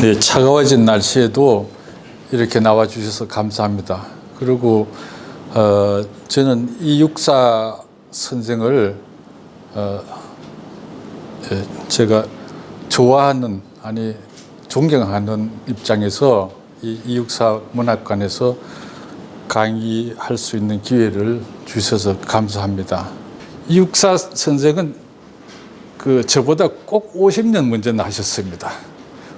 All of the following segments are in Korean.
네, 차가워진 날씨에도 이렇게 나와주셔서 감사합니다. 그리고 저는 이육사 선생을 제가 좋아하는, 아니 존경하는 입장에서 이 이육사 문학관에서 강의할 수 있는 기회를 주셔서 감사합니다. 이육사 선생은 저보다 꼭 50년 먼저 나셨습니다.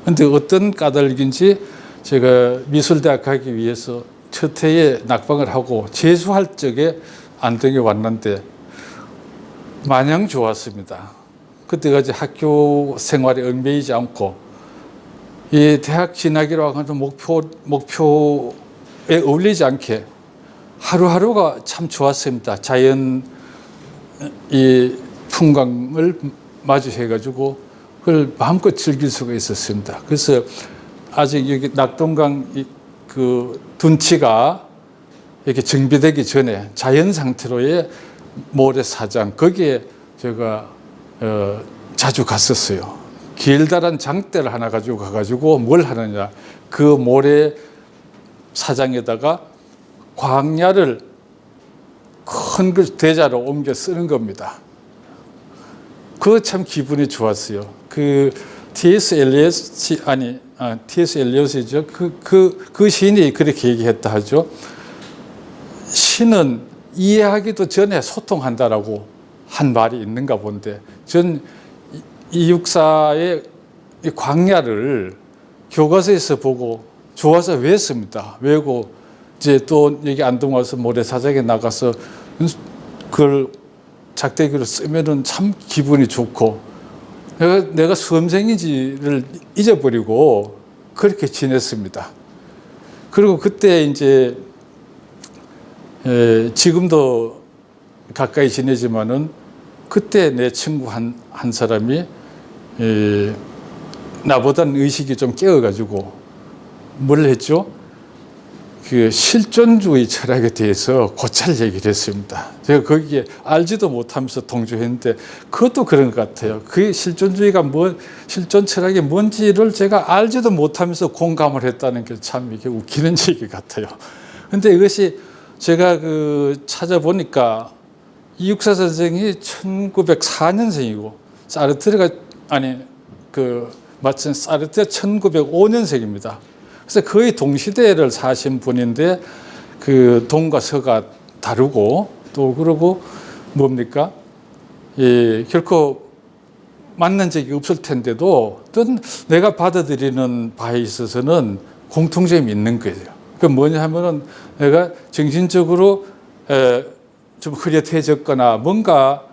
그런데 어떤 까닭인지 제가 미술대학 가기 위해서 첫 해에 낙방을 하고 재수할 적에 안동에 왔는데 마냥 좋았습니다. 그때까지 학교 생활에 얽매이지 않고 이 대학 진학이라고 하는 목표에 어울리지 않게 하루하루가 참 좋았습니다. 자연 이 풍광을 마주해가지고 그걸 마음껏 즐길 수가 있었습니다. 그래서 아직 여기 낙동강 둔치가 이렇게 정비되기 전에 자연 상태로의 모래사장, 거기에 제가 자주 갔었어요. 길다란 장대를 하나 가지고 가가지고 뭘 하느냐, 그 모래사장에다가 광야를 큰 대자로 옮겨 쓰는 겁니다. 그거 참 기분이 좋았어요. T.S. 엘리엇이죠. 그 시인이 그렇게 얘기했다 하죠. 시는 이해하기도 전에 소통한다라고 한 말이 있는가 본데, 전 이육사의 이 광야를 교과서에서 보고 좋아서 외웠습니다. 외우고 이제 또 여기 안동 와서 모래사장에 나가서 그걸 작대기로 쓰면은 참 기분이 좋고, 내가 수험생인지를 잊어버리고 그렇게 지냈습니다. 그리고 그때 이제 지금도 가까이 지내지만은 그때 내 친구 한 사람이 나보다는 의식이 좀 깨어가지고 뭘 했죠? 실존주의 철학에 대해서 고찰 얘기를 했습니다. 제가 거기에 알지도 못하면서 동조했는데 그것도 그런 것 같아요. 그 실존주의가 실존 철학이 뭔지를 제가 알지도 못하면서 공감을 했다는 게 참 이게 웃기는 얘기 같아요. 근데 이것이 제가 찾아보니까 이육사 선생이 1904년생이고 사르트르가 1905년생입니다. 그래서 거의 동시대를 사신 분인데 동과 서가 다르고 또 그러고 뭡니까? 결코 만난 적이 없을 텐데도 어떤 내가 받아들이는 바에 있어서는 공통점이 있는 거예요. 그 뭐냐 하면은 내가 정신적으로 좀 흐릿해졌거나 뭔가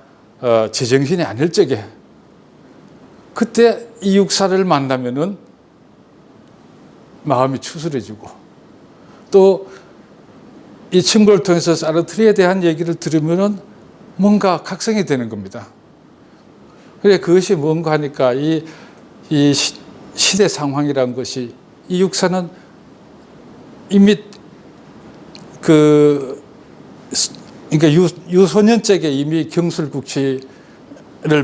제정신이 아닐 적에 그때 이육사를 만나면은 마음이 추스려지고, 또 이 친구를 통해서 사르트르에 대한 얘기를 들으면은 뭔가 각성이 되는 겁니다. 그래, 그것이 뭔가 하니까 이 시대 상황이라는 것이, 이육사는 이미 그러니까 유소년적에 이미 경술국치를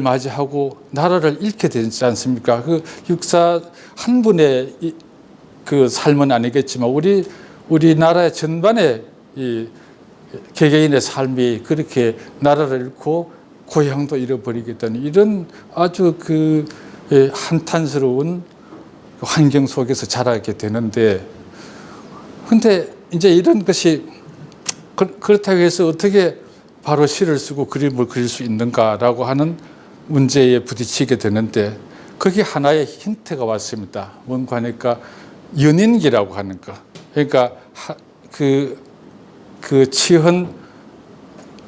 맞이하고 나라를 잃게 되지 않습니까? 그 육사 한 분의 삶은 아니겠지만 우리나라의 전반의 이 개개인의 삶이 그렇게 나라를 잃고 고향도 잃어버리겠다는 이런 아주 한탄스러운 환경 속에서 자라게 되는데, 근데 이제 이런 것이 그렇다고 해서 어떻게 바로 시를 쓰고 그림을 그릴 수 있는가라고 하는 문제에 부딪히게 되는데, 거기 하나의 힌트가 왔습니다. 뭔가 하니까 연인기라고 하는 거. 그러니까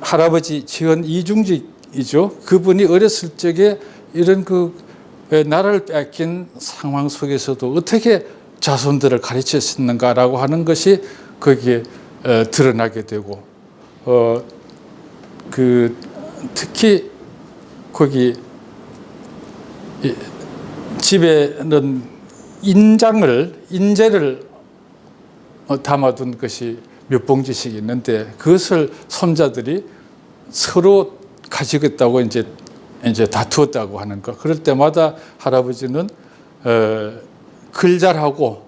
할아버지 치헌 이중직이죠. 그분이 어렸을 적에 이런 나라를 뺏긴 상황 속에서도 어떻게 자손들을 가르쳤는가라고 하는 것이 거기에 드러나게 되고, 특히 거기 집에는 인재를 담아둔 것이 몇 봉지씩 있는데 그것을 손자들이 서로 가지겠다고 이제 다투었다고 하는 거. 그럴 때마다 할아버지는 글 잘하고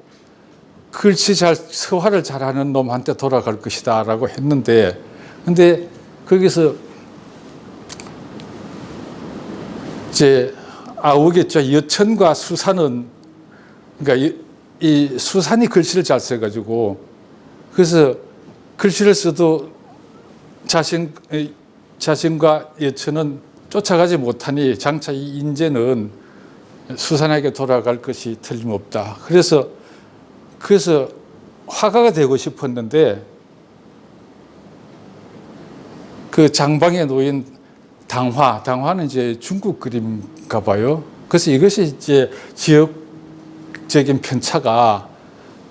글씨 잘 서화를 잘하는 놈한테 돌아갈 것이다라고 했는데, 근데 거기서 이제 아우겠죠. 여천과 수산은, 그러니까 이 수산이 글씨를 잘 써가지고, 그래서 글씨를 써도 자신과 여천은 쫓아가지 못하니 장차 이 인재는 수산에게 돌아갈 것이 틀림없다. 그래서 화가가 되고 싶었는데, 그 장방에 놓인 당화는 이제 중국 그림인가 봐요. 그래서 이것이 이제 지역적인 편차가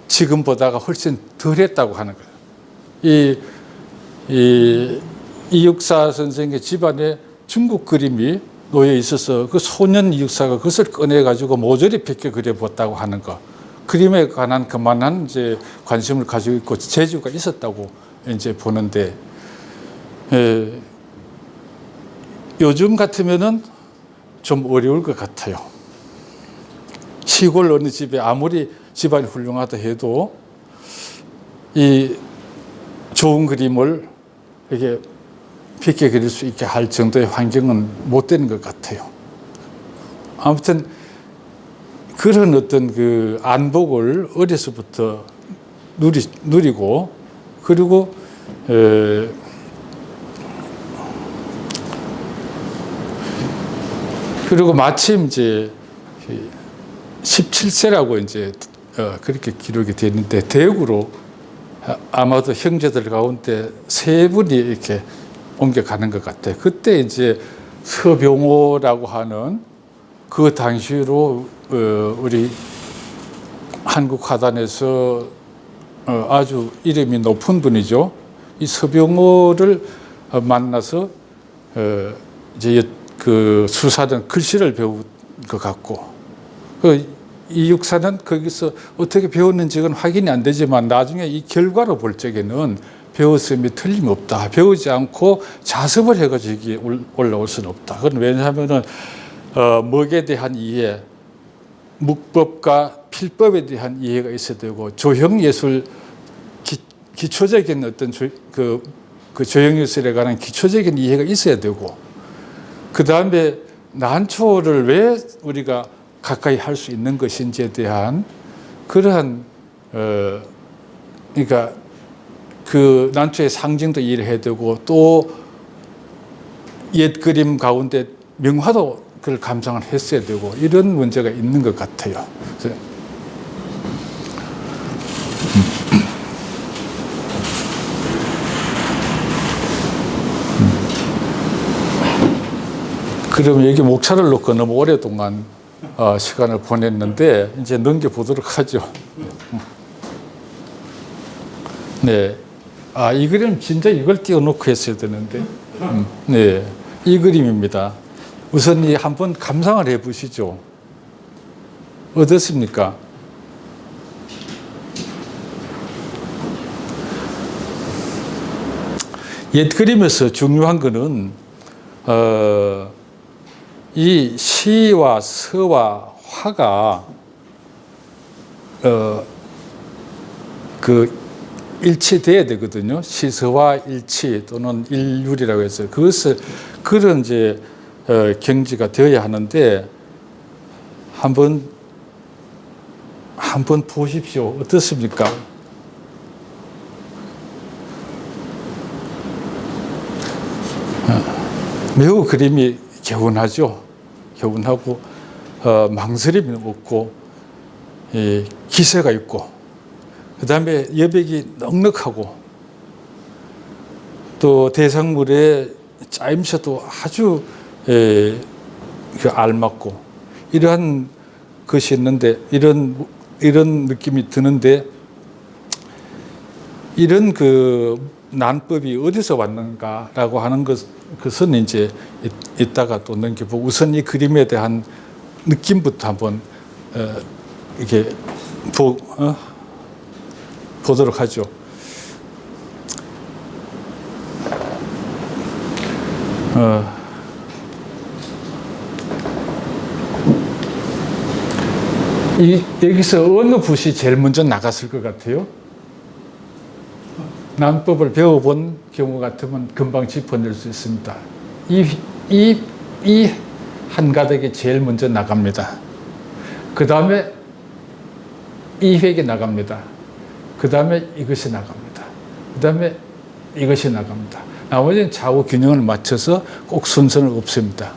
지금보다가 훨씬 덜했다고 하는 거예요. 이육사 선생의 집안에 중국 그림이 놓여 있어서 그 소년 이육사가 그것을 꺼내가지고 모조리 베껴 그려봤다고 하는 거. 그림에 관한 그만한 이제 관심을 가지고 있고 재주가 있었다고 이제 보는데, 요즘 같으면은 좀 어려울 것 같아요. 시골 어느 집에 아무리 집안이 훌륭하다 해도 이 좋은 그림을 이렇게 쉽게 그릴 수 있게 할 정도의 환경은 못 되는 것 같아요. 아무튼 그런 어떤 그 안목을 어려서부터 누리고, 그리고 마침 이제 17세라고 이제 그렇게 기록이 되어 있는데, 대구로 아마도 형제들 가운데 세 분이 이렇게 옮겨가는 것 같아요. 그때 이제 서병호라고 하는 그 당시로 우리 한국 화단에서 아주 이름이 높은 분이죠. 이 서병호를 만나서 이제 그 수사는 글씨를 배운 것 같고, 이육사는 거기서 어떻게 배웠는지는 확인이 안 되지만 나중에 이 결과로 볼 적에는 배웠음이 틀림없다. 배우지 않고 자습을 해가지고 이게 올라올 수는 없다. 그건 왜냐하면은 먹에 대한 이해, 묵법과 필법에 대한 이해가 있어야 되고, 조형예술 기초적인 어떤 그 조형예술에 관한 기초적인 이해가 있어야 되고, 그 다음에 난초를 왜 우리가 가까이 할 수 있는 것인지에 대한 그러한 그러니까 그 난초의 상징도 이해해야 되고, 또 옛 그림 가운데 명화도 그걸 감상을 했어야 되고, 이런 문제가 있는 것 같아요. 그러면 여기 목차를 놓고 너무 오랫동안 시간을 보냈는데 이제 넘겨보도록 하죠. 네. 이 그림 진짜 이걸 띄워놓고 했어야 되는데. 네. 이 그림입니다. 우선 한번 감상을 해 보시죠. 어떻습니까? 옛 그림에서 중요한 거는 이 시와 서와 화가 그 일치돼야 되거든요. 시서와 일치 또는 일률이라고 해서 그것을 그런 이제 경지가 되어야 하는데, 한번 보십시오. 어떻습니까? 매우 그림이 개운하죠. 개운하고 망설임이 없고 기세가 있고, 그 다음에 여백이 넉넉하고, 또 대상물의 짜임새도 아주 알맞고, 이러한 것이 있는데, 이런 느낌이 드는데, 이런 그 난법이 어디서 왔는가라고 하는 것은 이제 이따가 또 넘겨보고, 우선 이 그림에 대한 느낌부터 한번 이렇게 보도록 하죠. 여기서 어느 붓이 제일 먼저 나갔을 것 같아요? 난법을 배워본 경우 같으면 금방 짚어낼 수 있습니다. 이 한 가닥이 제일 먼저 나갑니다. 그 다음에 이 획이 나갑니다. 그 다음에 이것이 나갑니다. 그 다음에 이것이 나갑니다. 나머지는 좌우 균형을 맞춰서 꼭 순서는 없습니다.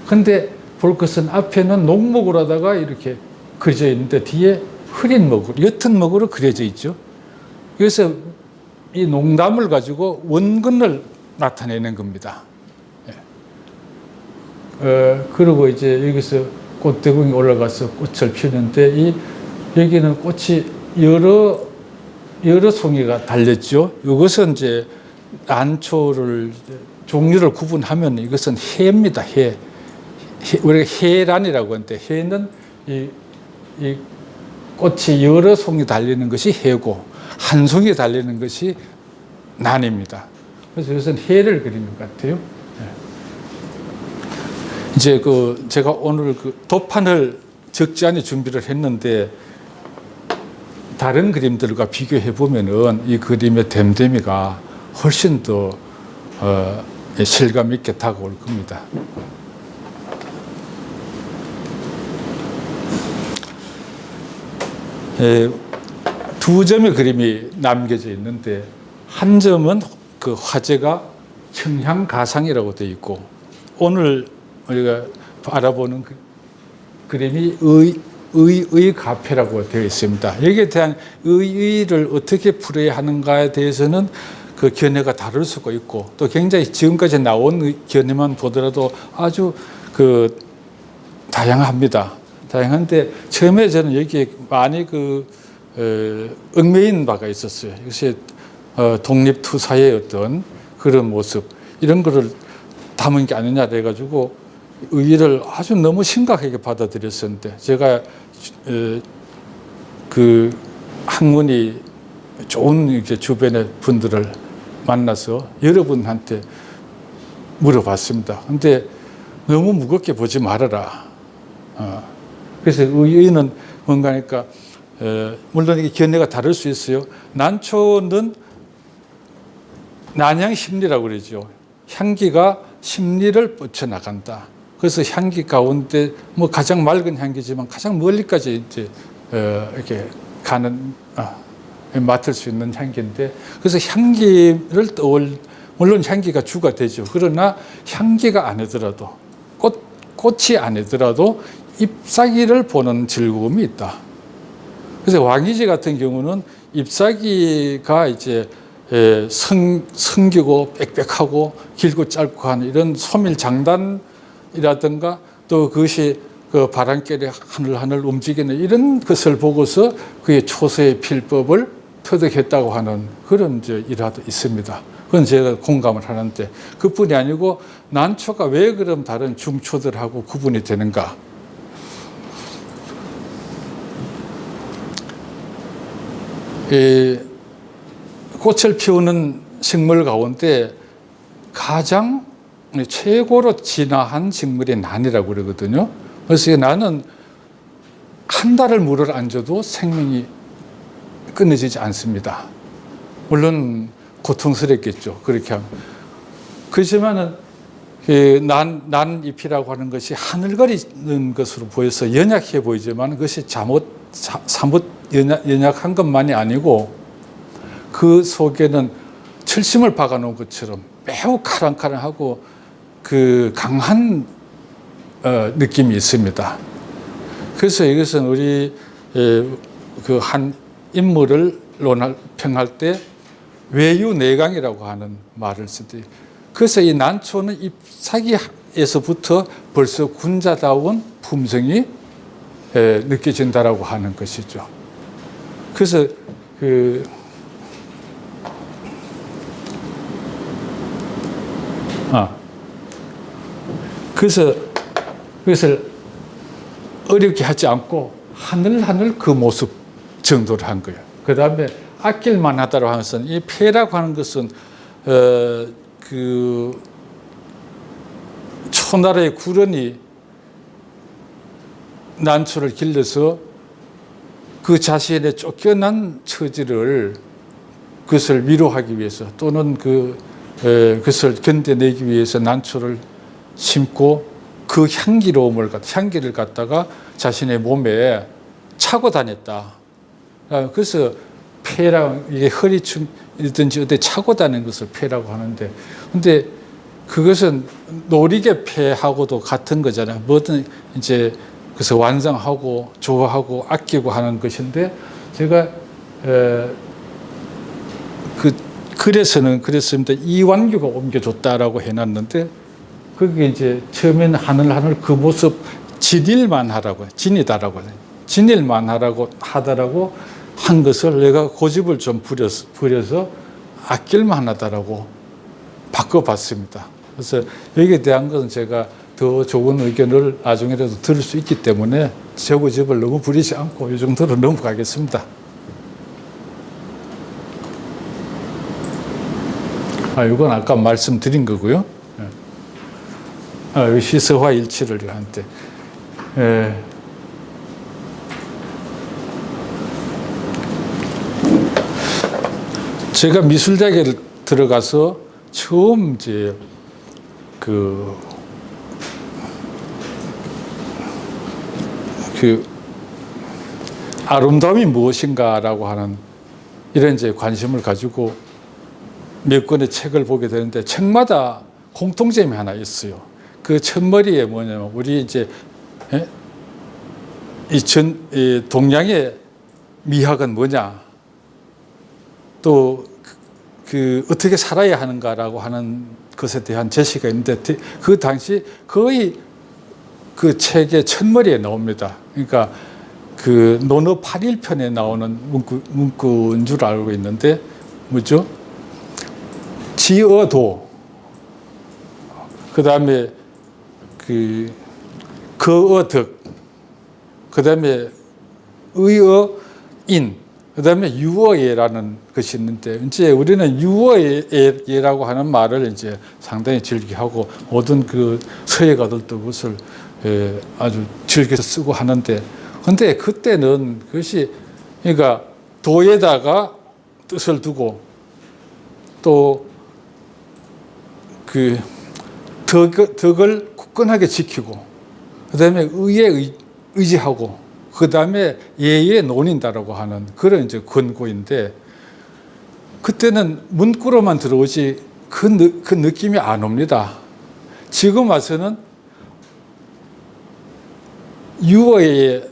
근데 볼 것은 앞에는 녹목으로 하다가 이렇게 그려져 있는데 뒤에 흐린 먹으로, 옅은 먹으로 그려져 있죠. 그래서 이 농담을 가지고 원근을 나타내는 겁니다. 그리고 이제 여기서 꽃대궁이 올라가서 꽃을 피우는데 여기는 꽃이 여러 송이가 달렸죠. 이것은 이제 난초를 종류를 구분하면 이것은 해입니다. 해. 우리가 해란이라고 하는데 해는 이 꽃이 여러 송이 달리는 것이 해고 한 송이 달리는 것이 난입니다. 그래서 이것은 해를 그리는 것 같아요. 이제 제가 오늘 도판을 적지 않게 준비를 했는데 다른 그림들과 비교해 보면은 이 그림의 댐댐이가 훨씬 더 실감 있게 다가올 겁니다. 두 점의 그림이 남겨져 있는데 한 점은 그 화제가 청향가상이라고 되어 있고 오늘 우리가 알아보는 그림이 의가패라고 되어 있습니다. 여기에 대한 의의를 어떻게 풀어야 하는가에 대해서는 그 견해가 다를 수가 있고 또 굉장히 지금까지 나온 견해만 보더라도 아주 다양합니다. 다양한데 처음에 저는 여기에 많이 얽매인 바가 있었어요. 역시 독립투사의 어떤 그런 모습 이런 거를 담은 게 아니냐 해가지고 의의를 아주 너무 심각하게 받아들였었는데 제가 그 학문이 좋은 이렇게 주변의 분들을 만나서 여러분한테 물어봤습니다. 근데 너무 무겁게 보지 말아라. 그래서 의의는 뭔가 하니까 물론 이게 견해가 다를 수 있어요. 난초는 난향심리라고 그러죠. 향기가 심리를 뻗쳐나간다. 그래서 향기 가운데 뭐 가장 맑은 향기지만 가장 멀리까지 이제 이렇게 가는 맡을 수 있는 향기인데 그래서 향기를 물론 향기가 주가 되죠. 그러나 향기가 아니더라도 꽃이 아니더라도 잎사귀를 보는 즐거움이 있다. 그래서 왕이지 같은 경우는 잎사귀가 이제 성기고 빽빽하고 길고 짧고 하는 이런 소밀장단이라든가 또 그것이 그 바람결에 하늘하늘 움직이는 이런 것을 보고서 그의 초서의 필법을 터득했다고 하는 그런 일화도 있습니다. 그건 제가 공감을 하는데 그뿐이 아니고 난초가 왜 그럼 다른 중초들하고 구분이 되는가? 꽃을 피우는 식물 가운데 가장 최고로 진화한 식물이 난이라고 그러거든요. 그래서 난은 한 달을 물을 안 줘도 생명이 끊어지지 않습니다. 물론 고통스럽겠죠. 그렇게 하면. 그렇지만은 난 잎이라고 하는 것이 하늘거리는 것으로 보여서 연약해 보이지만 그것이 사뭇 연약한 것만이 아니고 그 속에는 철심을 박아놓은 것처럼 매우 카랑카랑하고 그 강한 느낌이 있습니다. 그래서 이것은 우리 그 한 인물을 평할 때 외유내강이라고 하는 말을 쓸 때 그래서 이 난초는 잎사귀에서부터 벌써 군자다운 품성이 느껴진다라고 하는 것이죠. 그래서 그래서 그것을 어렵게 하지 않고 하늘하늘 그 모습 정도를 한 거예요. 그 다음에 아낄만 하다라고 하는 것은 이 폐라고 하는 것은 그 초나라의 구런이 난초를 길러서 그 자신의 쫓겨난 처지를 그것을 위로하기 위해서 또는 그것을 견뎌내기 위해서 난초를 심고 그 향기를 갖다가 자신의 몸에 차고 다녔다. 그래서 폐라고, 이게 허리춤이든지 어디 차고 다니는 것을 폐라고 하는데, 근데 그것은 노리개 폐하고도 같은 거잖아요. 뭐든 이제 그래서 완성하고 좋아하고 아끼고 하는 것인데, 제가 그랬습니다. 이완규가 옮겨줬다라고 해놨는데, 그게 이제 처음에는 하늘 그 모습 진일만 하라고, 진이다라고, 진일만 하다라고 한 것을 내가 고집을 좀 부려서 아낄만 하다라고 바꿔봤습니다. 그래서 여기에 대한 것은 제가 더 좋은 의견을 나중에라도 들을 수 있기 때문에 제 고집을 너무 부리지 않고 이 정도로 넘어가겠습니다. 이건 아까 말씀드린 거고요. 시서화 일치를 한때. 제가 미술대학에 들어가서 처음 이제 그 아름다움이 무엇인가라고 하는 이런 이제 관심을 가지고 몇 권의 책을 보게 되는데, 책마다 공통점이 하나 있어요. 그 첫머리에 뭐냐면, 우리 이제 이 동양의 미학은 뭐냐, 또 어떻게 살아야 하는가라고 하는 것에 대한 제시가 있는데, 그 당시 거의 그 책의 첫머리에 나옵니다. 그러니까 그 논어 8일편에 나오는 문구인 줄 알고 있는데, 뭐죠? 지어도, 그 다음에 거어득, 그 다음에 의어인, 그 다음에 유어예라는 것이 있는데, 이제 우리는 유어예라고 하는 말을 이제 상당히 즐겨하고, 모든 그 서예가들도 그것을 아주 즐겨서 쓰고 하는데, 근데 그때는 그것이, 그러니까 도에다가 뜻을 두고, 또 덕을 굳건하게 지키고, 그 다음에 의에 의지하고, 그 다음에 예에 논인다라고 하는 그런 이제 권고인데, 그때는 문구로만 들어오지 그 느낌이 안 옵니다. 지금 와서는 유어의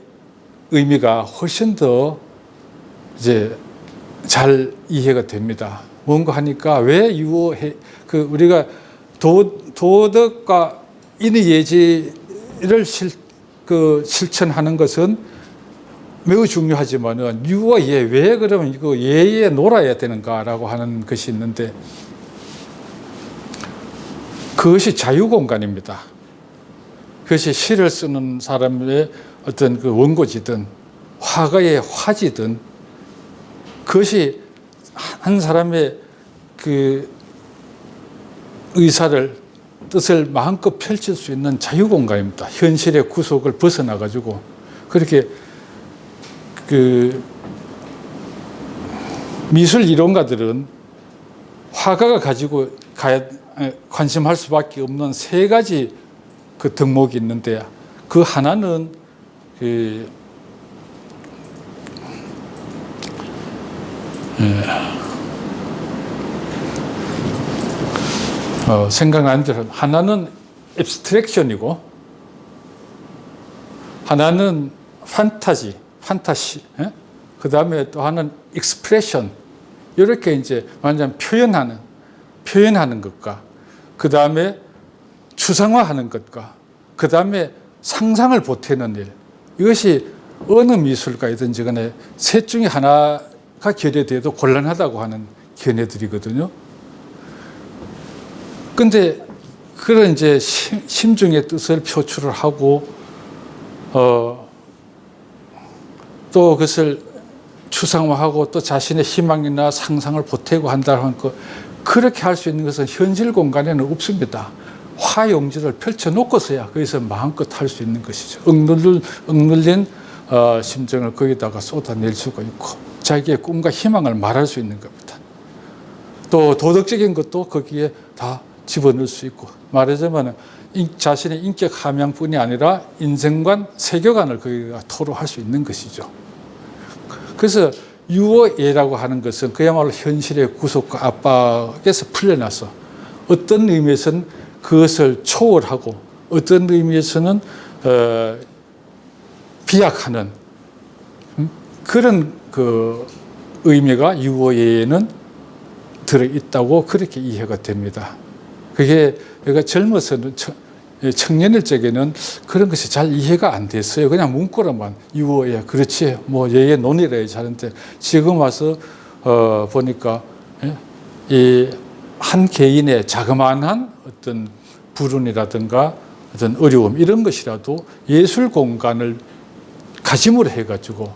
의미가 훨씬 더 이제 잘 이해가 됩니다. 뭔가 하니까 왜 우리가 도덕과 인의 예지를 실천하는 것은 매우 중요하지만은 유어예, 왜 그러면 이거 예에 놀아야 되는가라고 하는 것이 있는데, 그것이 자유공간입니다. 그것이 시를 쓰는 사람의 어떤 그 원고지든 화가의 화지든, 그것이 한 사람의 그 뜻을 마음껏 펼칠 수 있는 자유공간입니다. 현실의 구속을 벗어나가지고. 그렇게 미술 이론가들은 화가가 가지고 관심할 수밖에 없는 세 가지 그 덕목이 있는데, 그 하나는 생각나는 대로 하나는 앱스트랙션이고, 하나는 판타시, 그 다음에 또 하나는 익스프레션. 이렇게 이제 완전 표현하는 것과, 그 다음에 추상화하는 것과, 그 다음에 상상을 보태는 일. 이것이 어느 미술가이든지 간에 셋 중에 하나가 결여돼도 곤란하다고 하는 견해들이거든요. 근데 그런 이제 심중의 뜻을 표출을 하고, 또 그것을 추상화하고 또 자신의 희망이나 상상을 보태고 한다는 것, 그렇게 할 수 있는 것은 현실 공간에는 없습니다. 화용지를 펼쳐놓고서야 거기서 마음껏 할 수 있는 것이죠. 억눌린 심정을 거기다가 쏟아낼 수가 있고 자기의 꿈과 희망을 말할 수 있는 겁니다. 또 도덕적인 것도 거기에 다 집어넣을 수 있고 말하자면 자신의 인격 함양뿐이 아니라 인생관, 세계관을 거기가 토로할 수 있는 것이죠. 그래서 유오예라고 하는 것은 그야말로 현실의 구속과 압박에서 풀려나서 어떤 의미에서는 그것을 초월하고 어떤 의미에서는 비약하는 그런 그 의미가 유오예에는 들어있다고 그렇게 이해가 됩니다. 그게 내가 젊어서는 청년일 적에는 그런 것이 잘 이해가 안 됐어요. 그냥 문구로만 유오예 그렇지 뭐 예의 논의라 해야지 하는데 지금 와서 보니까 이 한 개인의 자그마한 어떤 불운이라든가 어떤 어려움 이런 것이라도 예술 공간을 가짐으로 해가지고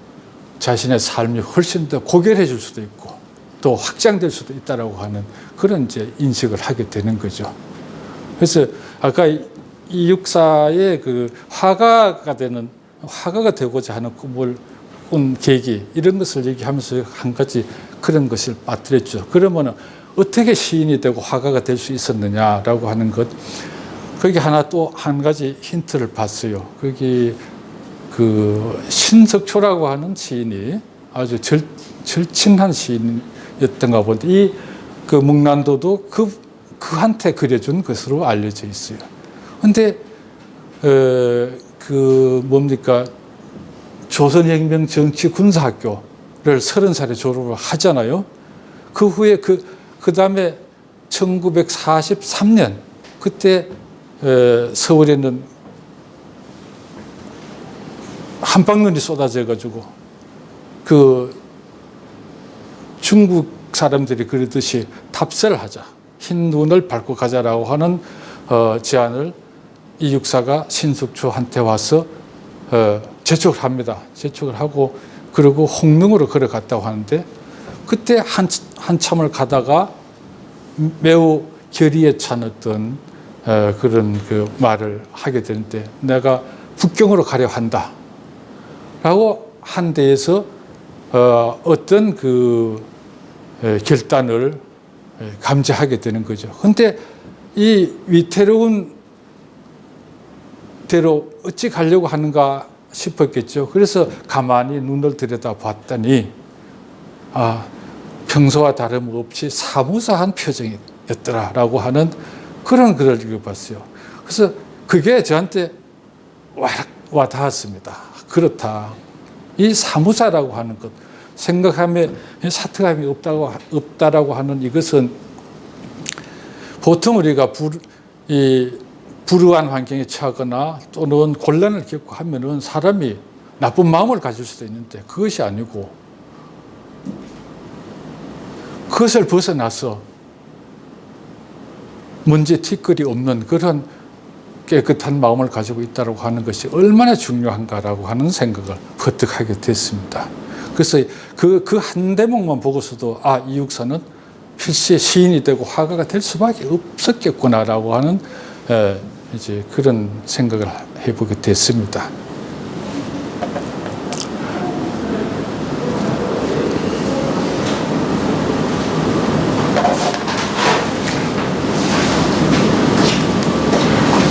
자신의 삶이 훨씬 더 고결해질 수도 있고 또 확장될 수도 있다라고 하는 그런 이제 인식을 하게 되는 거죠. 그래서 아까 이육사의 그 화가가 되고자 하는 꿈을 꾼 계기 이런 것을 얘기하면서 한 가지 그런 것을 빠뜨렸죠. 그러면은 어떻게 시인이 되고 화가가 될 수 있었느냐라고 하는 것 거기 하나 또 한 가지 힌트를 봤어요. 거기 그 신석초라고 하는 시인이 아주 절친한 시인이었던가 본데 이 그 목난도도 그한테 그려준 것으로 알려져 있어요. 근데 그 뭡니까 조선혁명 정치군사학교를 30살에 졸업을 하잖아요. 그 후에 그 다음에 1943년 그때 서울에는 한방눈이 쏟아져 가지고 그 중국 사람들이 그러듯이 탑세를 하자 흰 눈을 밟고 가자라고 하는 제안을 이육사가 신석초한테 와서 재촉을 합니다. 재촉을 하고 그리고 홍릉으로 걸어갔다고 하는데 그때 한참을 가다가 매우 결의에 찬 어떤 그런 그 말을 하게 되는데 내가 북경으로 가려 한다 라고 한 데에서 어떤 그 결단을 감지하게 되는 거죠. 근데 이 위태로운 대로 어찌 가려고 하는가 싶었겠죠. 그래서 가만히 눈을 들여다 봤더니 평소와 다름없이 사무사한 표정이었더라라고 하는 그런 글을 읽어봤어요. 그래서 그게 저한테 와 닿았습니다. 그렇다. 이 사무사라고 하는 것, 생각함에 사특함이 없다라고 하는 이것은 보통 우리가 불우한 환경에 처하거나 또는 곤란을 겪고 하면은 사람이 나쁜 마음을 가질 수도 있는데 그것이 아니고 그것을 벗어나서 문제티끌이 없는 그런 깨끗한 마음을 가지고 있다고 하는 것이 얼마나 중요한가라고 하는 생각을 퍼뜩 하게 됐습니다. 그래서 그 한 대목만 보고서도 이육사는 필시 시인이 되고 화가가 될 수밖에 없었겠구나라고 하는 이제 그런 생각을 해보게 됐습니다.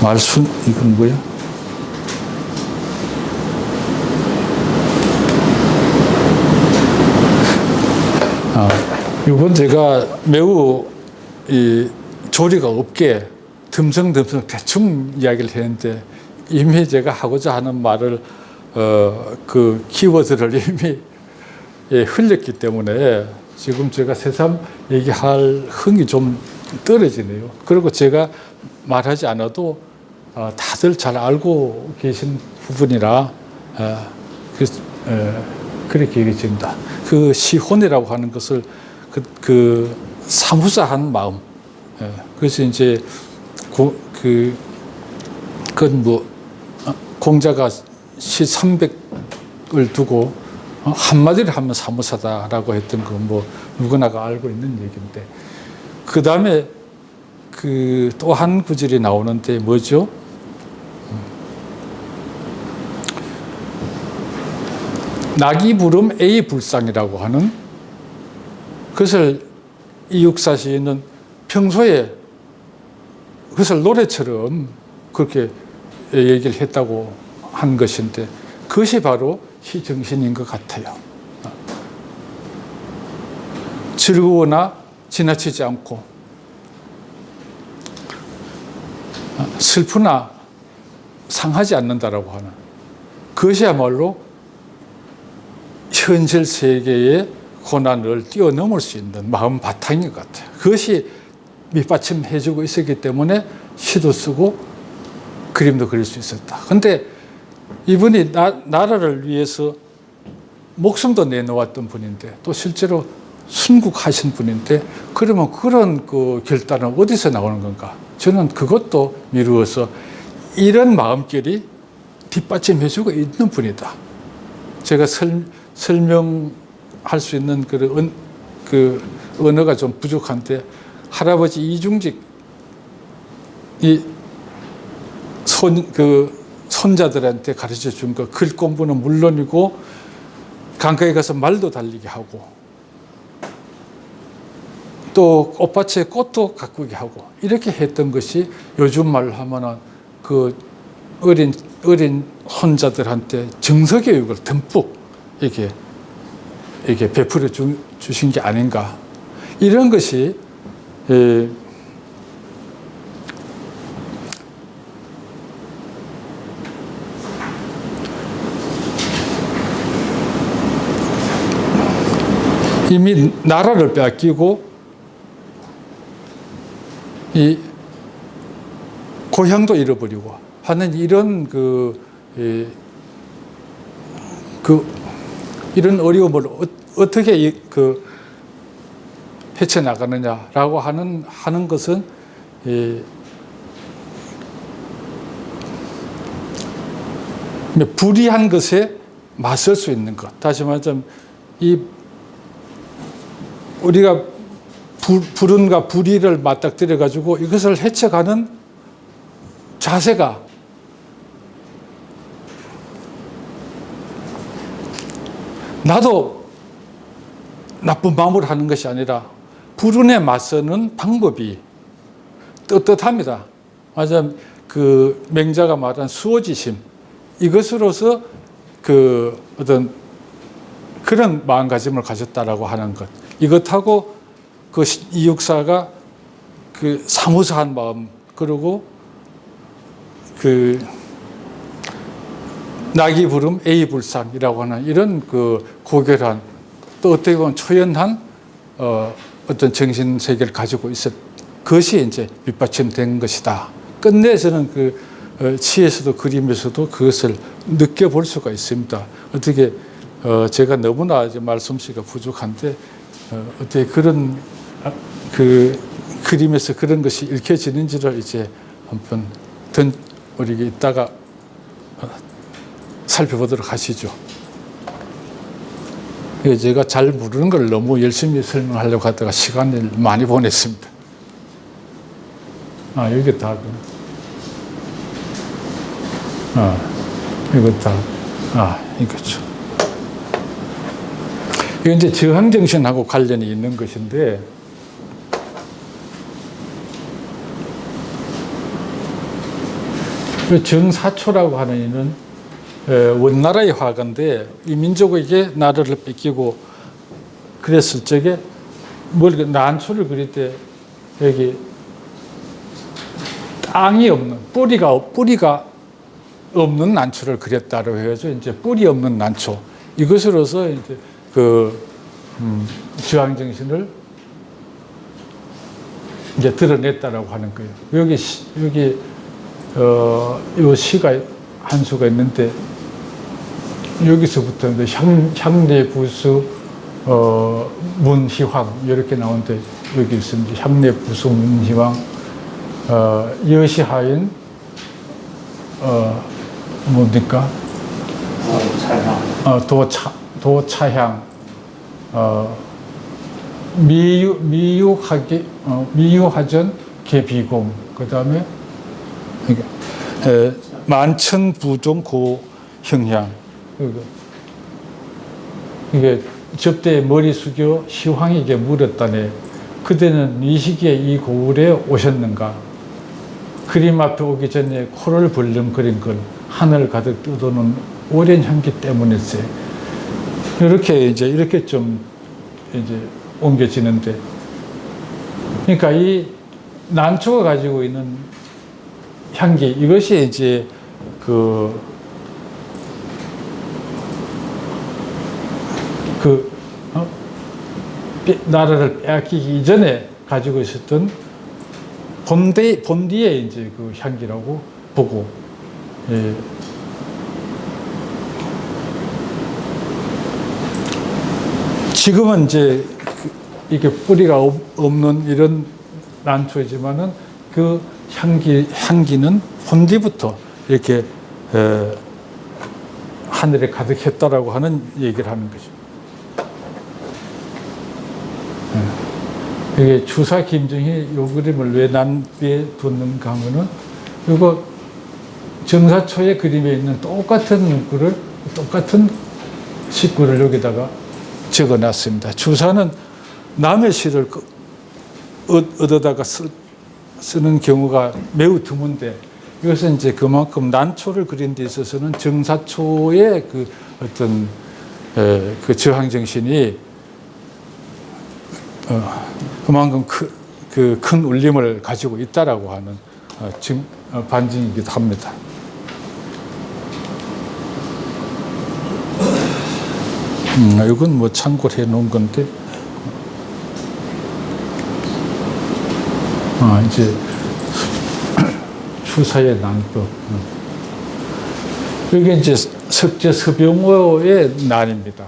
말순 이건 뭐야? 이건 제가 매우 조리가 없게 듬성듬성 대충 이야기를 했는데 이미 제가 하고자 하는 말을 그 키워드를 이미 흘렸기 때문에 지금 제가 새삼 얘기할 흥이 좀 떨어지네요. 그리고 제가 말하지 않아도 다들 잘 알고 계신 부분이라 그렇게 얘기합니다. 그 시혼이라고 하는 것을 그 사무사한 마음. 그래서 이제 그건 뭐 공자가 시 300을 두고 한마디를 하면 사무사다라고 했던 거 뭐 누구나가 알고 있는 얘기인데 그 다음에 그 또 한 구절이 나오는데 뭐죠? 낙이 부름 A 불상이라고 하는 그것을 이육사 시인은 평소에 그것을 노래처럼 그렇게 얘기를 했다고 한 것인데 그것이 바로 시정신인 것 같아요. 즐거우나 지나치지 않고 슬프나 상하지 않는다라고 하는 그것이야말로 현실 세계의 고난을 뛰어넘을 수 있는 마음 바탕인 것 같아요. 그것이 밑받침해주고 있었기 때문에 시도 쓰고 그림도 그릴 수 있었다. 그런데 이분이 나라를 위해서 목숨도 내놓았던 분인데 또 실제로 순국하신 분인데 그러면 그런 그 결단은 어디서 나오는 건가? 저는 그것도 미루어서 이런 마음결이 뒷받침해주고 있는 분이다. 제가 설명할 수 있는 그 언어가 좀 부족한데 할아버지 이중직 이 손자들한테 가르쳐 준 거 글 공부는 물론이고 강가에 가서 말도 달리게 하고 또 꽃밭에 꽃도 가꾸게 하고 이렇게 했던 것이 요즘 말로 하면은 그 어린 손자들한테 정서 교육을 듬뿍 이렇게 베풀어 주신 게 아닌가. 이런 것이 이미 나라를 빼앗기고 이 고향도 잃어버리고 하는 이런 이런 어려움을 어떻게 헤쳐나가느냐라고 하는 것은 불의한 것에 맞설 수 있는 것. 다시 말하자면 우리가 불운과 불의를 맞닥뜨려 가지고 이것을 헤쳐가는 자세가 나도 나쁜 마음으로 하는 것이 아니라 불운에 맞서는 방법이 떳떳합니다. 맞아, 그 맹자가 말한 수호지심 이것으로서 어떤 그런 마음가짐을 가졌다라고 하는 것. 이것하고 그 이육사가 그 사무사한 마음 그리고 낙이 부름 A 불상이라고 하는 이런 고결한 또 어떻게 보면 초연한 어떤 정신 세계를 가지고 있었. 그것이 이제 밑받침된 것이다. 끝내 저는 시에서도 그림에서도 그것을 느껴볼 수가 있습니다. 어떻게 제가 너무나 이제 말솜씨가 부족한데 어떻게 그런 그림에서 그런 것이 읽혀지는지를 이제 한번 우리 이따가 살펴보도록 하시죠. 제가 잘 모르는 걸 너무 열심히 설명하려고 하다가 시간을 많이 보냈습니다. 여기 다. 이거 다. 이거죠. 이건 이제 저항정신하고 관련이 있는 것인데, 정사초라고 하는 이는 원나라의 화가인데 이 민족에게 나라를 뺏기고 그랬을 적에 난초를 그릴 때 여기 땅이 없는 뿌리가 없는 난초를 그렸다고 해가지고 이제 뿌리 없는 난초 이것으로서 이제 저항 정신을 이제 드러냈다라고 하는 거예요. 여기 이 시가 한 수가 있는데 여기서부터 이제 향내부수 문희황 이렇게 나오는데 여기 있습니다. 향내부수 문희황 여시하인 뭡니까? 도차향 미유하전 개비공 그 다음에 만천부종 고형향 이게 접대에 머리 숙여 시황에게 물었다네. 그대는 이 시기에 이 고을에 오셨는가? 그림 앞에 오기 전에 코를 벌렁거린 걸 하늘 가득 떠도는 오랜 향기 때문일세. 이렇게 좀 이제 옮겨지는데, 그러니까 이 난초가 가지고 있는 향기, 이것이 이제 나라를 빼앗기기 이전에 가지고 있었던 본디의 이제 그 향기라고 보고, 예. 지금은 이제 이게 뿌리가 없는 이런 난초이지만은 그 향기는 본디부터 이렇게 하늘에 가득했다라고 하는 얘기를 하는 거죠. 이게 주사 김정희 요 그림을 왜 남비에 뒀는가 하면은, 이거 정사초의 그림에 있는 똑같은 식구를 여기다가 적어 놨습니다. 주사는 남의 시를 얻어다가 쓰는 경우가 매우 드문데, 이것은 이제 그만큼 난초를 그린 데 있어서는 정사초의 그 어떤 그 저항 정신이 그만큼 큰 울림을 가지고 있다라고 하는 반증이기도 합니다. 이건 뭐 참고를 해 놓은 건데, 이제 추사의 난법. 이게 이제 석제 서병호의 난입니다.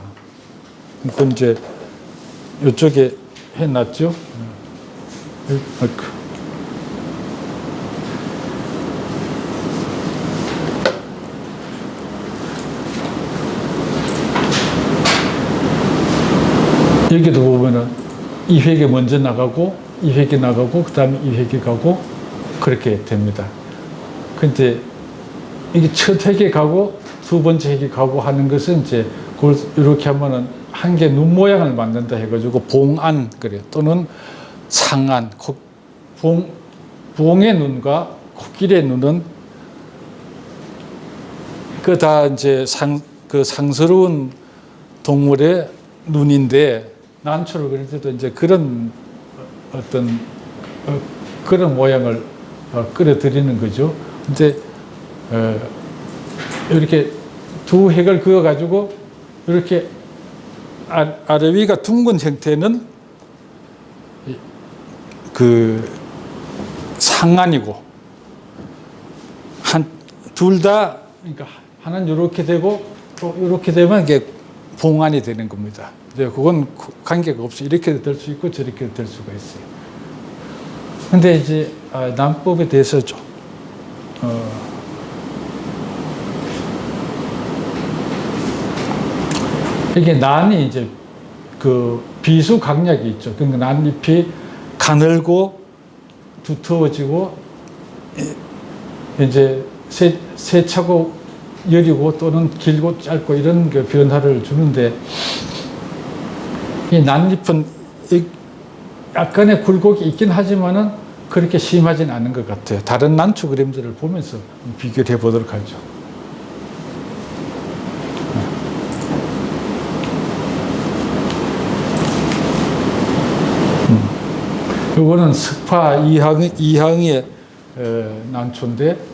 그건 이제 이쪽에 해놨죠. 여기도 보면은 2획이 먼저 나가고 2획이 나가고 그 다음에 2획이 가고 그렇게 됩니다. 근데 이게 첫 획이 가고 두 번째 획이 가고 하는 것은 이제 그걸 이렇게 하면은 한 개 눈 모양을 만든다 해가지고 봉안 그래요. 또는 상안. 봉의 눈과 코끼리의 눈은 그 다 이제 상스러운 동물의 눈인데, 난초를 그릴 때도 이제 그런 어떤 그런 모양을 끌어들이는 거죠. 근데 이렇게 두 획을 그어 가지고 이렇게 아래 위가 둥근 형태는 그 상안이고, 둘 다, 그러니까 하나는 이렇게 되고 또 이렇게 되면 이게 봉안이 되는 겁니다. 그건 관계가 없이 이렇게 될 수 있고 저렇게 될 수가 있어요. 근데 이제 난법에 대해서 좀 이게 난이 이제 그 비수 강약이 있죠. 그러니까 난잎이 가늘고 두터워지고 이제 세차고 여리고 또는 길고 짧고 이런 그 변화를 주는데, 이 난잎은 약간의 굴곡이 있긴 하지만은 그렇게 심하진 않은 것 같아요. 다른 난초 그림들을 보면서 비교를 해보도록 하죠. 이거는 석파 이항의 난초인데,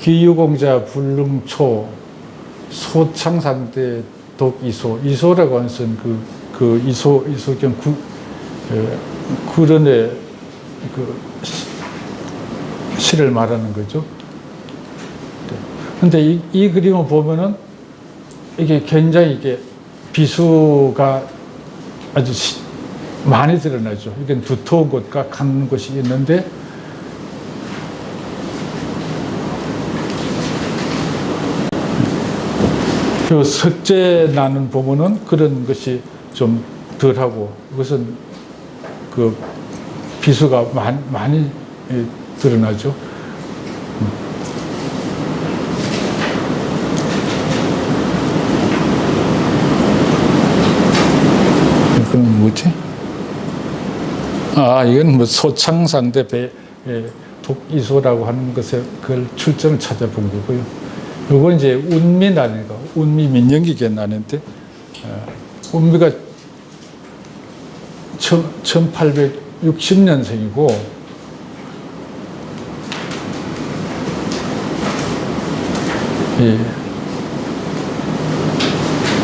기유공자 불릉초 소창상대 독이소, 이소라고 하는 것은 그 이소경 구런의 그 시를 말하는 거죠. 근데 이 그림을 보면은 이게 굉장히 이게 비수가 아주 많이 드러나죠. 이건 두터운 곳과 간 곳이 있는데, 그 석재 나는 보면은 그런 것이 좀 덜하고, 이것은 그 비수가 많이 드러나죠. 뭐지? 이건 뭐 소창상대 독이소라고 하는 것에 그걸 출처를 찾아본 거고요. 이건 이제 운미난인가, 운미 민영기계 난인데, 운미가 1860년생이고,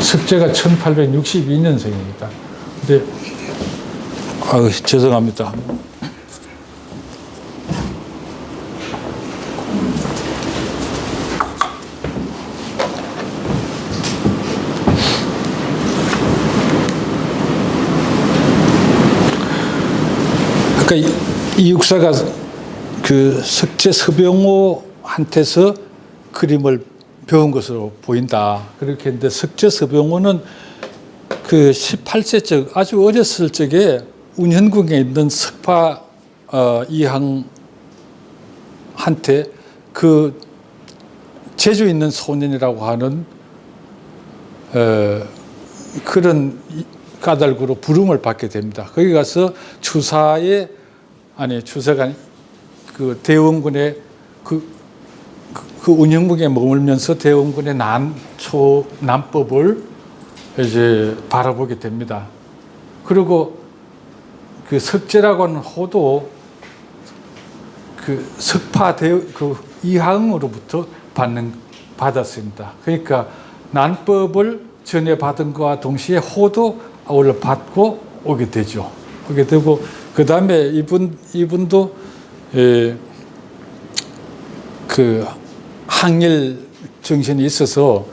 석재가 1862년생입니다. 근데, 죄송합니다. 그러니까 이 육사가 그 석재 서병호한테서 그림을 배운 것으로 보인다. 그렇게 했는데 석재 서병호는 그 18세적 아주 어렸을 적에 운현궁에 있는 석파 이항한테 그 재주 있는 소년이라고 하는 그런 까닭으로 부름을 받게 됩니다. 거기 가서 추사가 그 대원군의 그 운영국에 머물면서 대원군의 난법을 이제 바라보게 됩니다. 그리고 그 석재라고 하는 호도 그 석파 그 이항으로부터 받았습니다. 그러니까 난법을 전해받은 것과 동시에 호도 원래 받고 오게 되죠. 오게 되고 그 다음에 이분도 그 항일 정신이 있어서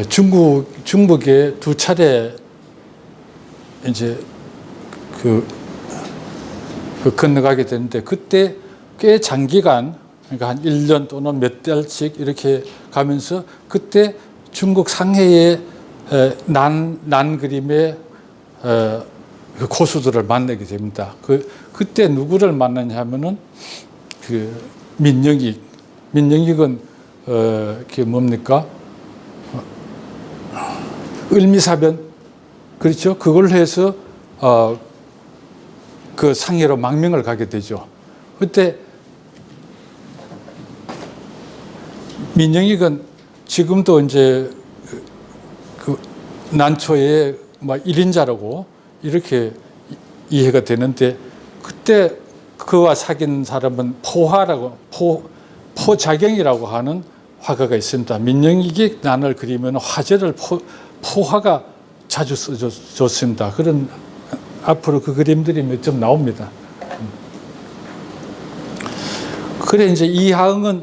중국에 두 차례 이제 그 건너가게 되는데 그때 꽤 장기간 그러니까 한 1년 또는 몇 달씩 이렇게 가면서 그때 중국 상해의 난 그림의 그 고수들을 만나게 됩니다. 그때 누구를 만나냐면은 그 민영익은 그게 뭡니까? 을미사변 그렇죠? 그걸 해서 그 상해로 망명을 가게 되죠. 그때 민영익은 지금도 이제 그 난초의 막 1인자라고 이렇게 이해가 되는데 그때 그와 사귄 사람은 포자경이라고 하는 화가가 있습니다. 민영익이 난을 그리면 화재를 포화가 자주 써줬습니다. 그런 앞으로 그 그림들이 몇 점 나옵니다. 그래 이제 이하응은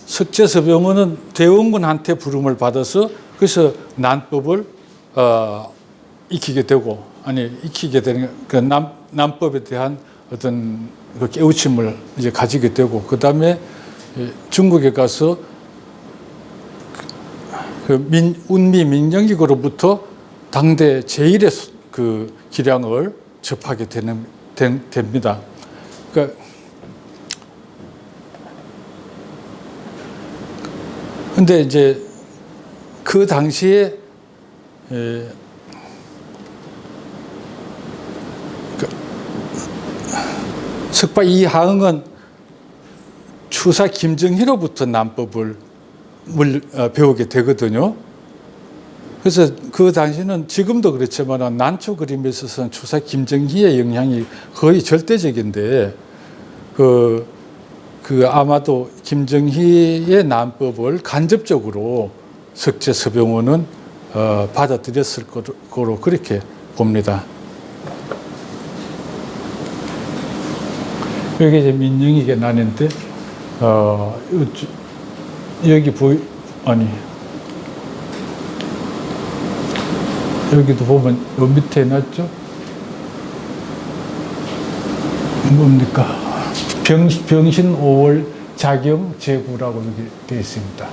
석재서병호는 대원군한테 부름을 받아서 그래서 난법을 익히게 되고 익히게 되는 그 난법에 대한 어떤 그 깨우침을 이제 가지게 되고 그 다음에 중국에 가서 운미 민영익으로부터 당대 제일의 그 기량을 접하게 됩니다. 그러니까 근데 이제 그 당시에 석파 이하응은 추사 김정희로부터 난법을 배우게 되거든요. 그래서 그 당시는 지금도 그렇지만 난초 그림에 있어서는 추사 김정희의 영향이 거의 절대적인데 그 아마도 김정희의 난법을 간접적으로 석재 서병호는 받아들였을 거로 그렇게 봅니다. 여기 이제 민영익의 난인데 여기 여기도 보면 요 밑에 놨죠? 뭡니까? 병신 5월 자경 제구라고 여기 되어 있습니다.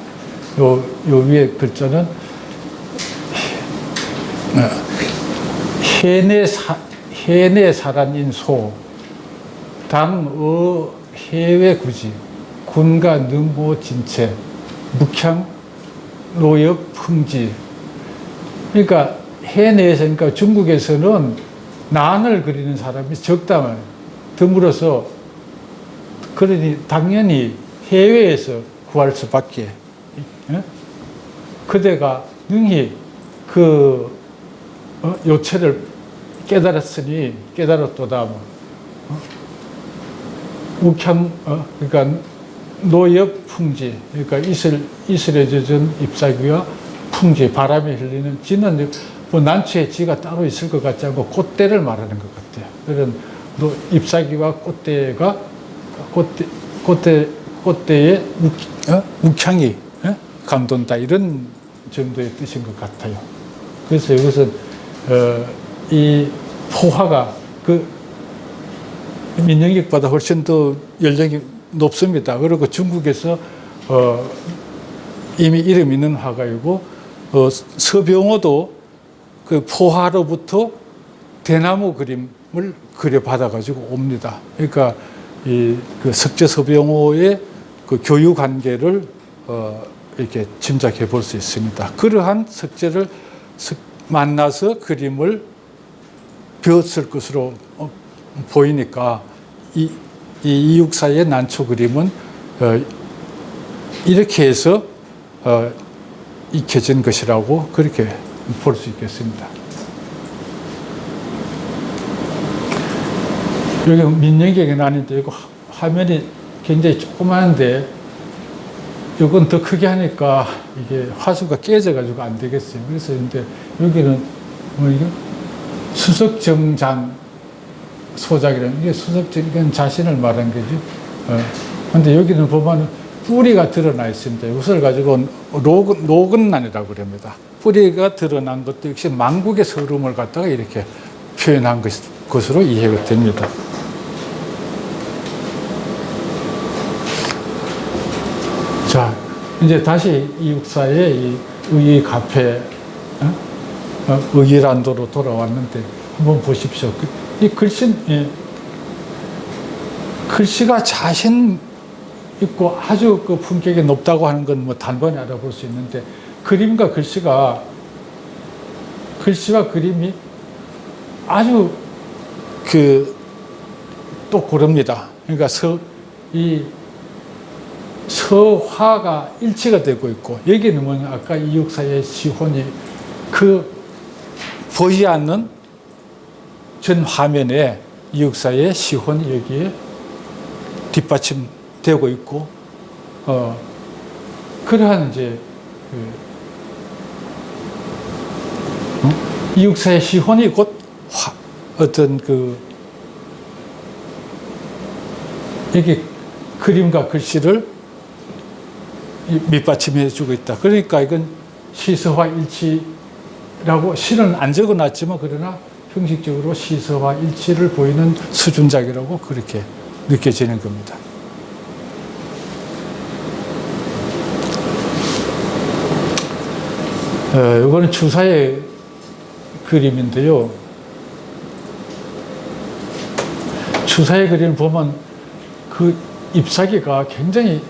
요 위에 글자는 해내 사란인 소 당어 해외 구지 군가 능보 진체 묵향 노역 풍지. 그러니까 해내에서, 그러니까 중국에서는 난을 그리는 사람이 적다면 드물어서, 그러니 당연히 해외에서 구할 수밖에. 그대가 능히 그 요체를 깨달았으니 깨달았도다. uk향, 그러니까 노엽 풍지, 그러니까 이슬에 젖은 잎사귀와 풍지, 바람이 흘리는 지는 뭐 난초의 지가 따로 있을 것 같지 않고 꽃대를 말하는 것 같아요. 그런 잎사귀와 꽃대의 uk향이 감돈다, 이런 정도의 뜻인 것 같아요. 그래서 이것은 이 포화가 그 민영익보다 훨씬 더 연령이 높습니다. 그리고 중국에서 이미 이름 있는 화가이고, 서병호도 그 포화로부터 대나무 그림을 그려받아가지고 옵니다. 그러니까 그 석재 서병호의 그 교유 관계를 이렇게 짐작해 볼 수 있습니다. 그러한 석재를 만나서 그림을 배웠을 것으로 보이니까 이 이육사의 난초 그림은 이렇게 해서 익혀진 것이라고 그렇게 볼 수 있겠습니다. 여기 민영객이 나는데 이거 화면이 굉장히 조그마한데 이건 더 크게 하니까 이게 화수가 깨져가지고 안 되겠어요. 그래서 근데 여기는 뭐 이게 수석정장 소작이라는, 이게 수석적인 자신을 말한 거죠. 근데 여기는 보면 뿌리가 드러나 있습니다. 이것을 가지고 노근난이라고 그럽니다. 뿌리가 드러난 것도 역시 만국의 서름을 갖다가 이렇게 표현한 것으로 이해가 됩니다. 자, 이제 다시 이육사의 이 의의 가페, 의의란도로 돌아왔는데 한번 보십시오. 이 글씨가 자신 있고 아주 그 품격이 높다고 하는 건 뭐 단번에 알아볼 수 있는데, 그림과 글씨와 그림이 아주 또 고릅니다. 그러니까 서화가 일치가 되고 있고, 여기는 뭐냐, 아까 이육사의 시혼이 보이지 않는 전 화면에 이육사의 시혼이 여기에 뒷받침되고 있고, 그러한 이제 이육사의 시혼이 곧 어떤 여기 그림과 글씨를 밑받침해 주고 있다. 그러니까 이건 시서화 일치라고, 시는 안 적어놨지만 그러나 형식적으로 시서화 일치를 보이는 수준작이라고 그렇게 느껴지는 겁니다. 이거는 추사의 그림인데요. 추사의 그림을 보면 그 잎사귀가 굉장히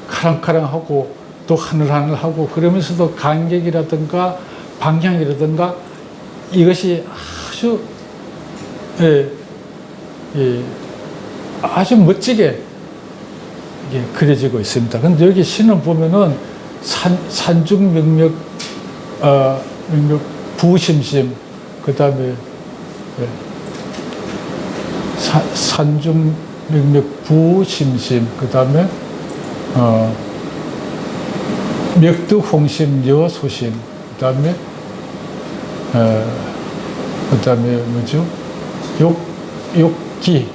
카랑카랑하고 또 하늘하늘하고, 그러면서도 간격이라든가 방향이라든가 이것이 아주 멋지게 그려지고 있습니다. 근데 여기 시는 보면은 산중명력, 명력 부심심, 그 다음에 산중명력 부심심, 그 다음에 맥두홍심 여소심, 그 다음에 뭐죠? 욕기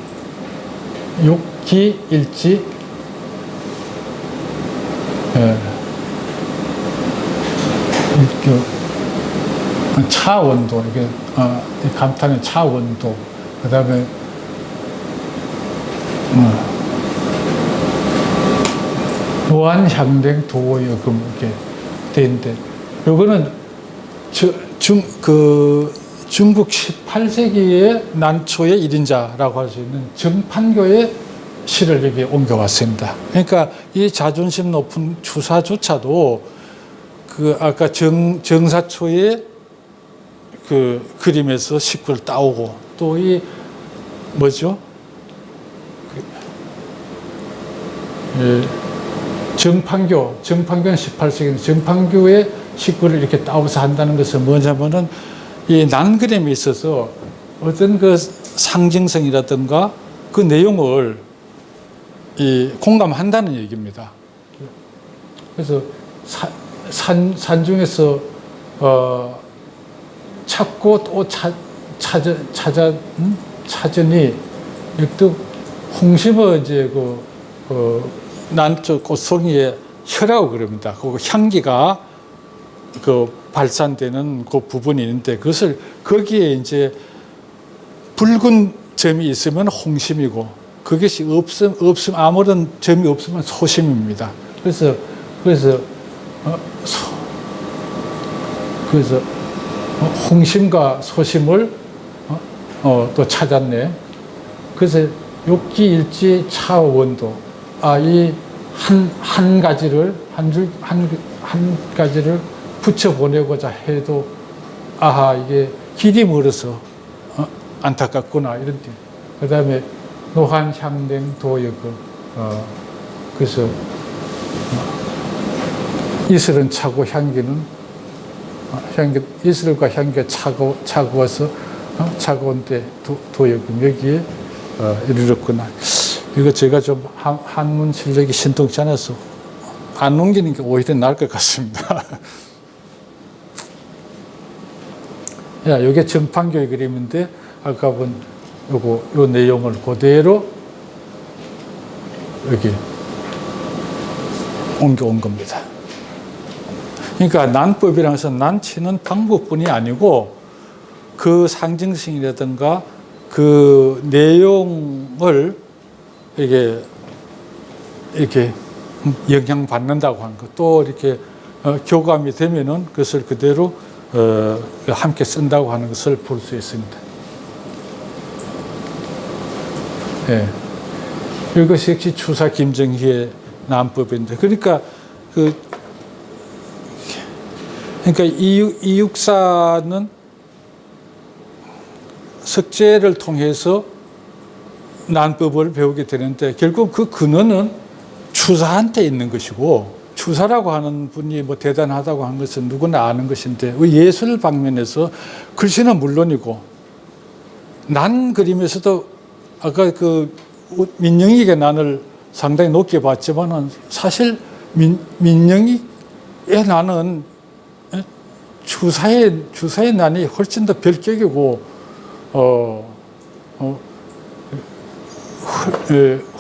일지, 차원도, 이게 감탄의 차원도, 그 다음에 노안향댕 도여금 이렇게 돼 있는데, 요거는 중국 18세기의 난초의 1인자라고 할 수 있는 정판교의 실을 여기 옮겨왔습니다. 그러니까 이 자존심 높은 추사조차도 그 아까 정사초의 그 그림에서 식구를 따오고 또 이 뭐죠? 정판교는 18세기 정판교의 식구를 이렇게 따와서 한다는 것은 뭐냐면은 이 난 그림에 있어서 어떤 그 상징성이라든가 그 내용을 공감한다는 얘기입니다. 그래서 산 중에서 찾고 또 찾으니 또 홍심어 이제 난초 꽃송이의 혀라고 그럽니다. 그 향기가 그 발산되는 그 부분이 있는데 그것을 거기에 이제 붉은 점이 있으면 홍심이고 그것이 없음 아무런 점이 없으면 소심입니다. 그래서 홍심과 소심을 또 찾았네. 그래서 욕기 일지 차원도 이 한 가지를 한 가지를 붙여 보내고자 해도 이게 길이 멀어서 안타깝구나 이런 뜻. 그다음에 노한 향냉 도여그 그래서 이슬은 차고 향기는 이슬과 향기가 차가워서 차가운데 도여금 여기에 이르렀구나. 이거 제가 좀 한문 실력이 신통치 않아서 안 넘기는 게 오히려 나을 것 같습니다. 이게 정판교의 그림인데 아까 본 요 내용을 그대로 여기 옮겨온 겁니다. 그러니까 난법이라는 것은 난치는 방법뿐이 아니고 그 상징성이라든가 그 내용을 이렇게 영향받는다고 하는 것, 또 이렇게 교감이 되면은 그것을 그대로 함께 쓴다고 하는 것을 볼 수 있습니다. 예. 이것이 역시 추사 김정희의 난법인데, 그러니까 이육사는 석재를 통해서 난법을 배우게 되는데 결국 그 근원은 추사한테 있는 것이고, 추사라고 하는 분이 뭐 대단하다고 하는 것은 누구나 아는 것인데 예술 방면에서 글씨는 물론이고 난 그림에서도 아까 그 민영익의 난을 상당히 높게 봤지만은 사실 민영익의 난은 추사의 난이 훨씬 더 별격이고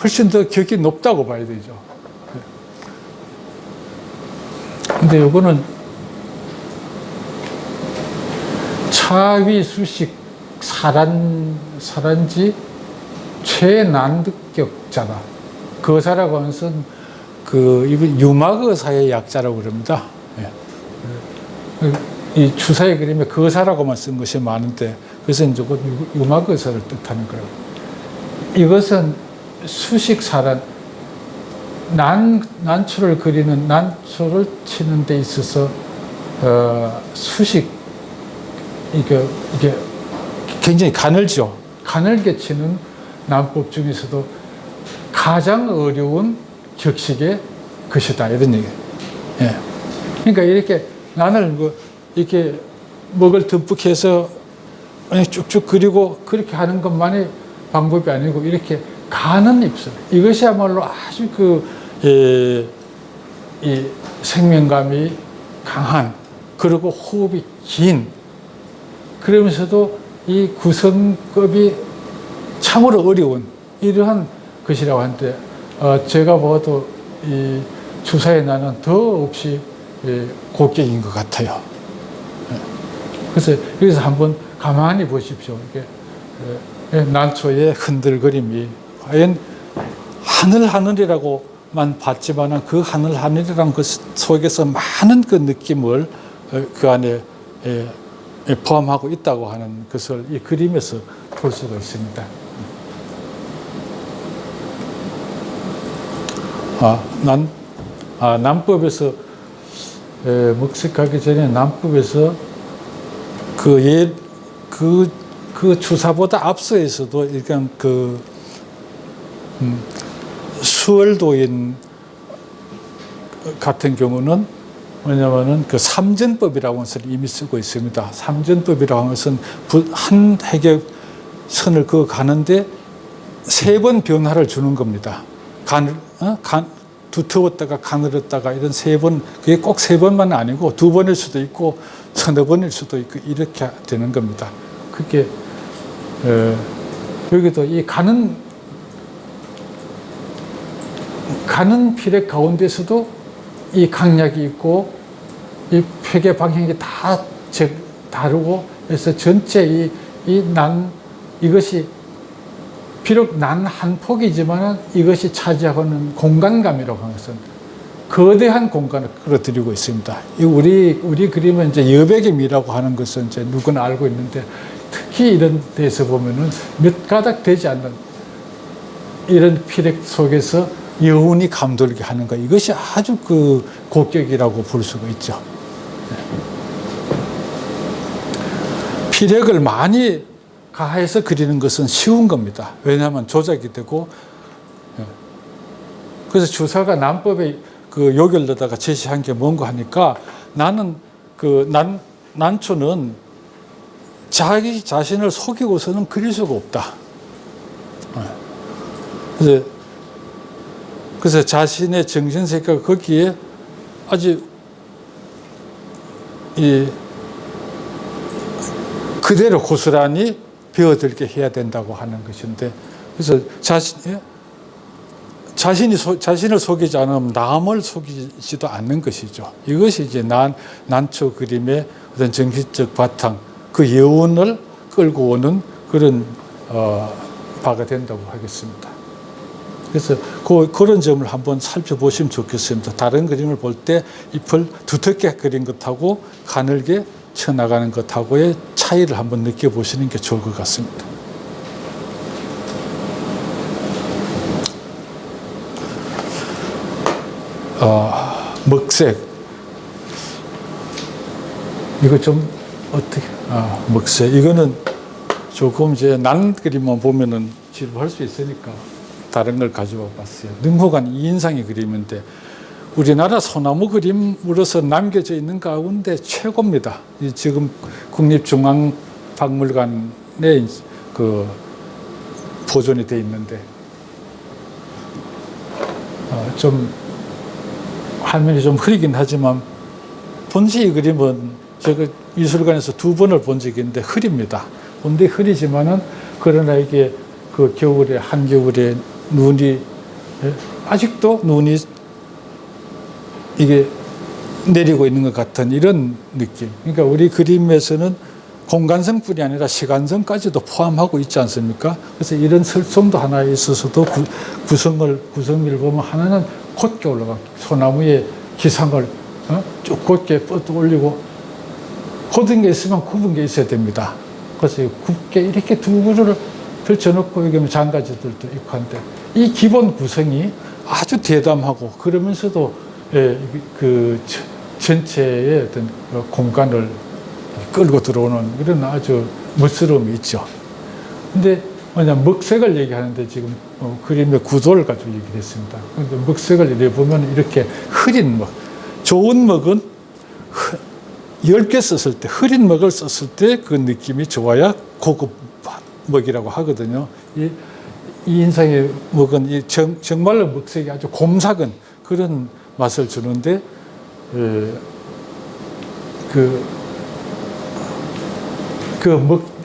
훨씬 더 격이 높다고 봐야 되죠. 근데 이거는 차위 수식 사란지 최난득격자다. 거사라고 하는 것은 유마거사의 약자라고 그럽니다. 이 추사의 그림에 거사라고만 쓴 것이 많은데 그래서 이제 유마거사를 뜻하는 거라고. 이것은 수식사란 난초를 그리는 난초를 치는 데 있어서 수식 이게 굉장히 가늘죠. 가늘게 치는 난법 중에서도 가장 어려운 격식의 것이다 이런 얘기예요. 예. 그러니까 이렇게 난을 이렇게 먹을 듬뿍 해서 쭉쭉 그리고 그렇게 하는 것만이 방법이 아니고 이렇게 가는 입술, 이것이야말로 아주 이 생명감이 강한, 그리고 호흡이 긴, 그러면서도 이 구성법이 참으로 어려운 이러한 것이라고 하는데 제가 봐도 이 추사의 난은 더없이 고격인 것 같아요. 그래서 여기서 한번 가만히 보십시오. 이게 난초의 흔들거림이 과연 하늘하늘이라고만 봤지만 그 하늘하늘이라는 것 속에서 많은 그 느낌을 그 안에 포함하고 있다고 하는 것을 이 그림에서 볼 수가 있습니다. 난법에서 먹색하기 전에 난법에서 그 주사보다 앞서에서도 일단 수월도인 같은 경우는 뭐냐면은 그 삼전법이라고 하는 것을 이미 쓰고 있습니다. 삼전법이라고 하는 것은 한 핵의 선을 그어 가는데 3번 변화를 주는 겁니다. 두터웠다가 가늘었다가 이런 3번, 그게 꼭 3번만 아니고 2번일 수도 있고 3-4번일 수도 있고 이렇게 되는 겁니다. 그게 여기도 이 가는 필의 가운데서도 이 강약이 있고 이 폐계 방향이 다 다르고 그래서 전체 이것이 비록 난 한 폭이지만 이것이 차지하고는 공간감이라고 하는 것은 거대한 공간을 끌어들이고 있습니다. 우리 그림은 이제 여백의 미라고 하는 것은 이제 누구나 알고 있는데 특히 이런 데서 보면은 몇 가닥 되지 않는 이런 피력 속에서 여운이 감돌게 하는 것, 이것이 아주 그 고격이라고 볼 수가 있죠. 피력을 많이 가해서 그리는 것은 쉬운 겁니다. 왜냐하면 조작이 되고, 그래서 주사가 난법에 그 요결로다가 제시한 게 뭔가 하니까 나는 난초는 자기 자신을 속이고서는 그릴 수가 없다. 그래서 자신의 정신세계가 거기에 아주 그대로 고스란히 배어들게 해야 된다고 하는 것인데, 그래서 자신을 속이지 않으면 남을 속이지도 않는 것이죠. 이것이 이제 난초 그림의 어떤 정신적 바탕, 그 여운을 끌고 오는 그런 바가 된다고 하겠습니다. 그래서 그런 점을 한번 살펴보시면 좋겠습니다. 다른 그림을 볼 때 잎을 두텁게 그린 것하고 가늘게 쳐나가는 것하고의 차이를 한번 느껴보시는 게 좋을 것 같습니다. 먹색. 이거 좀 어떻게, 먹색. 이거는 조금 이제 난 그림만 보면은 지루할 수 있으니까 다른 걸 가져와 봤어요. 능호관 이인상의 그림인데 우리나라 소나무 그림으로서 남겨져 있는 가운데 최고입니다. 지금 국립중앙박물관에 그 보존이 돼 있는데 좀 화면이 좀 흐리긴 하지만 본지 이 그림은 제가 미술관에서 2번을 본 적이 있는데 흐립니다. 근데 흐리지만은 그러나 이게 그 겨울에 한겨울에 눈이 아직도 눈이 이게 내리고 있는 것 같은 이런 느낌. 그러니까 우리 그림에서는 공간성뿐이 아니라 시간성까지도 포함하고 있지 않습니까? 그래서 이런 설정도 하나 있어서도 구성미를 보면 하나는 곧게 올라가. 소나무의 기상을 쭉 곧게 뻗어 올리고 곧은 게 있으면 굽은 게 있어야 됩니다. 그래서 굽게 이렇게 두 그루를 펼쳐놓고 여기 장가지들도 있고 한데 이 기본 구성이 아주 대담하고 그러면서도 그 전체의 어떤 공간을 끌고 들어오는 이런 아주 멋스러움이 있죠. 근데 먹색을 얘기하는데 지금 그림의 구도를 가지고 얘기를 했습니다. 그런데 먹색을 이렇게 보면 이렇게 흐린 먹, 좋은 먹은 10개 썼을 때, 흐린 먹을 썼을 때 그 느낌이 좋아야 고급 먹이라고 하거든요. 이 인상의 먹은 정말로 먹색이 아주 곰삭은 그런 맛을 주는데,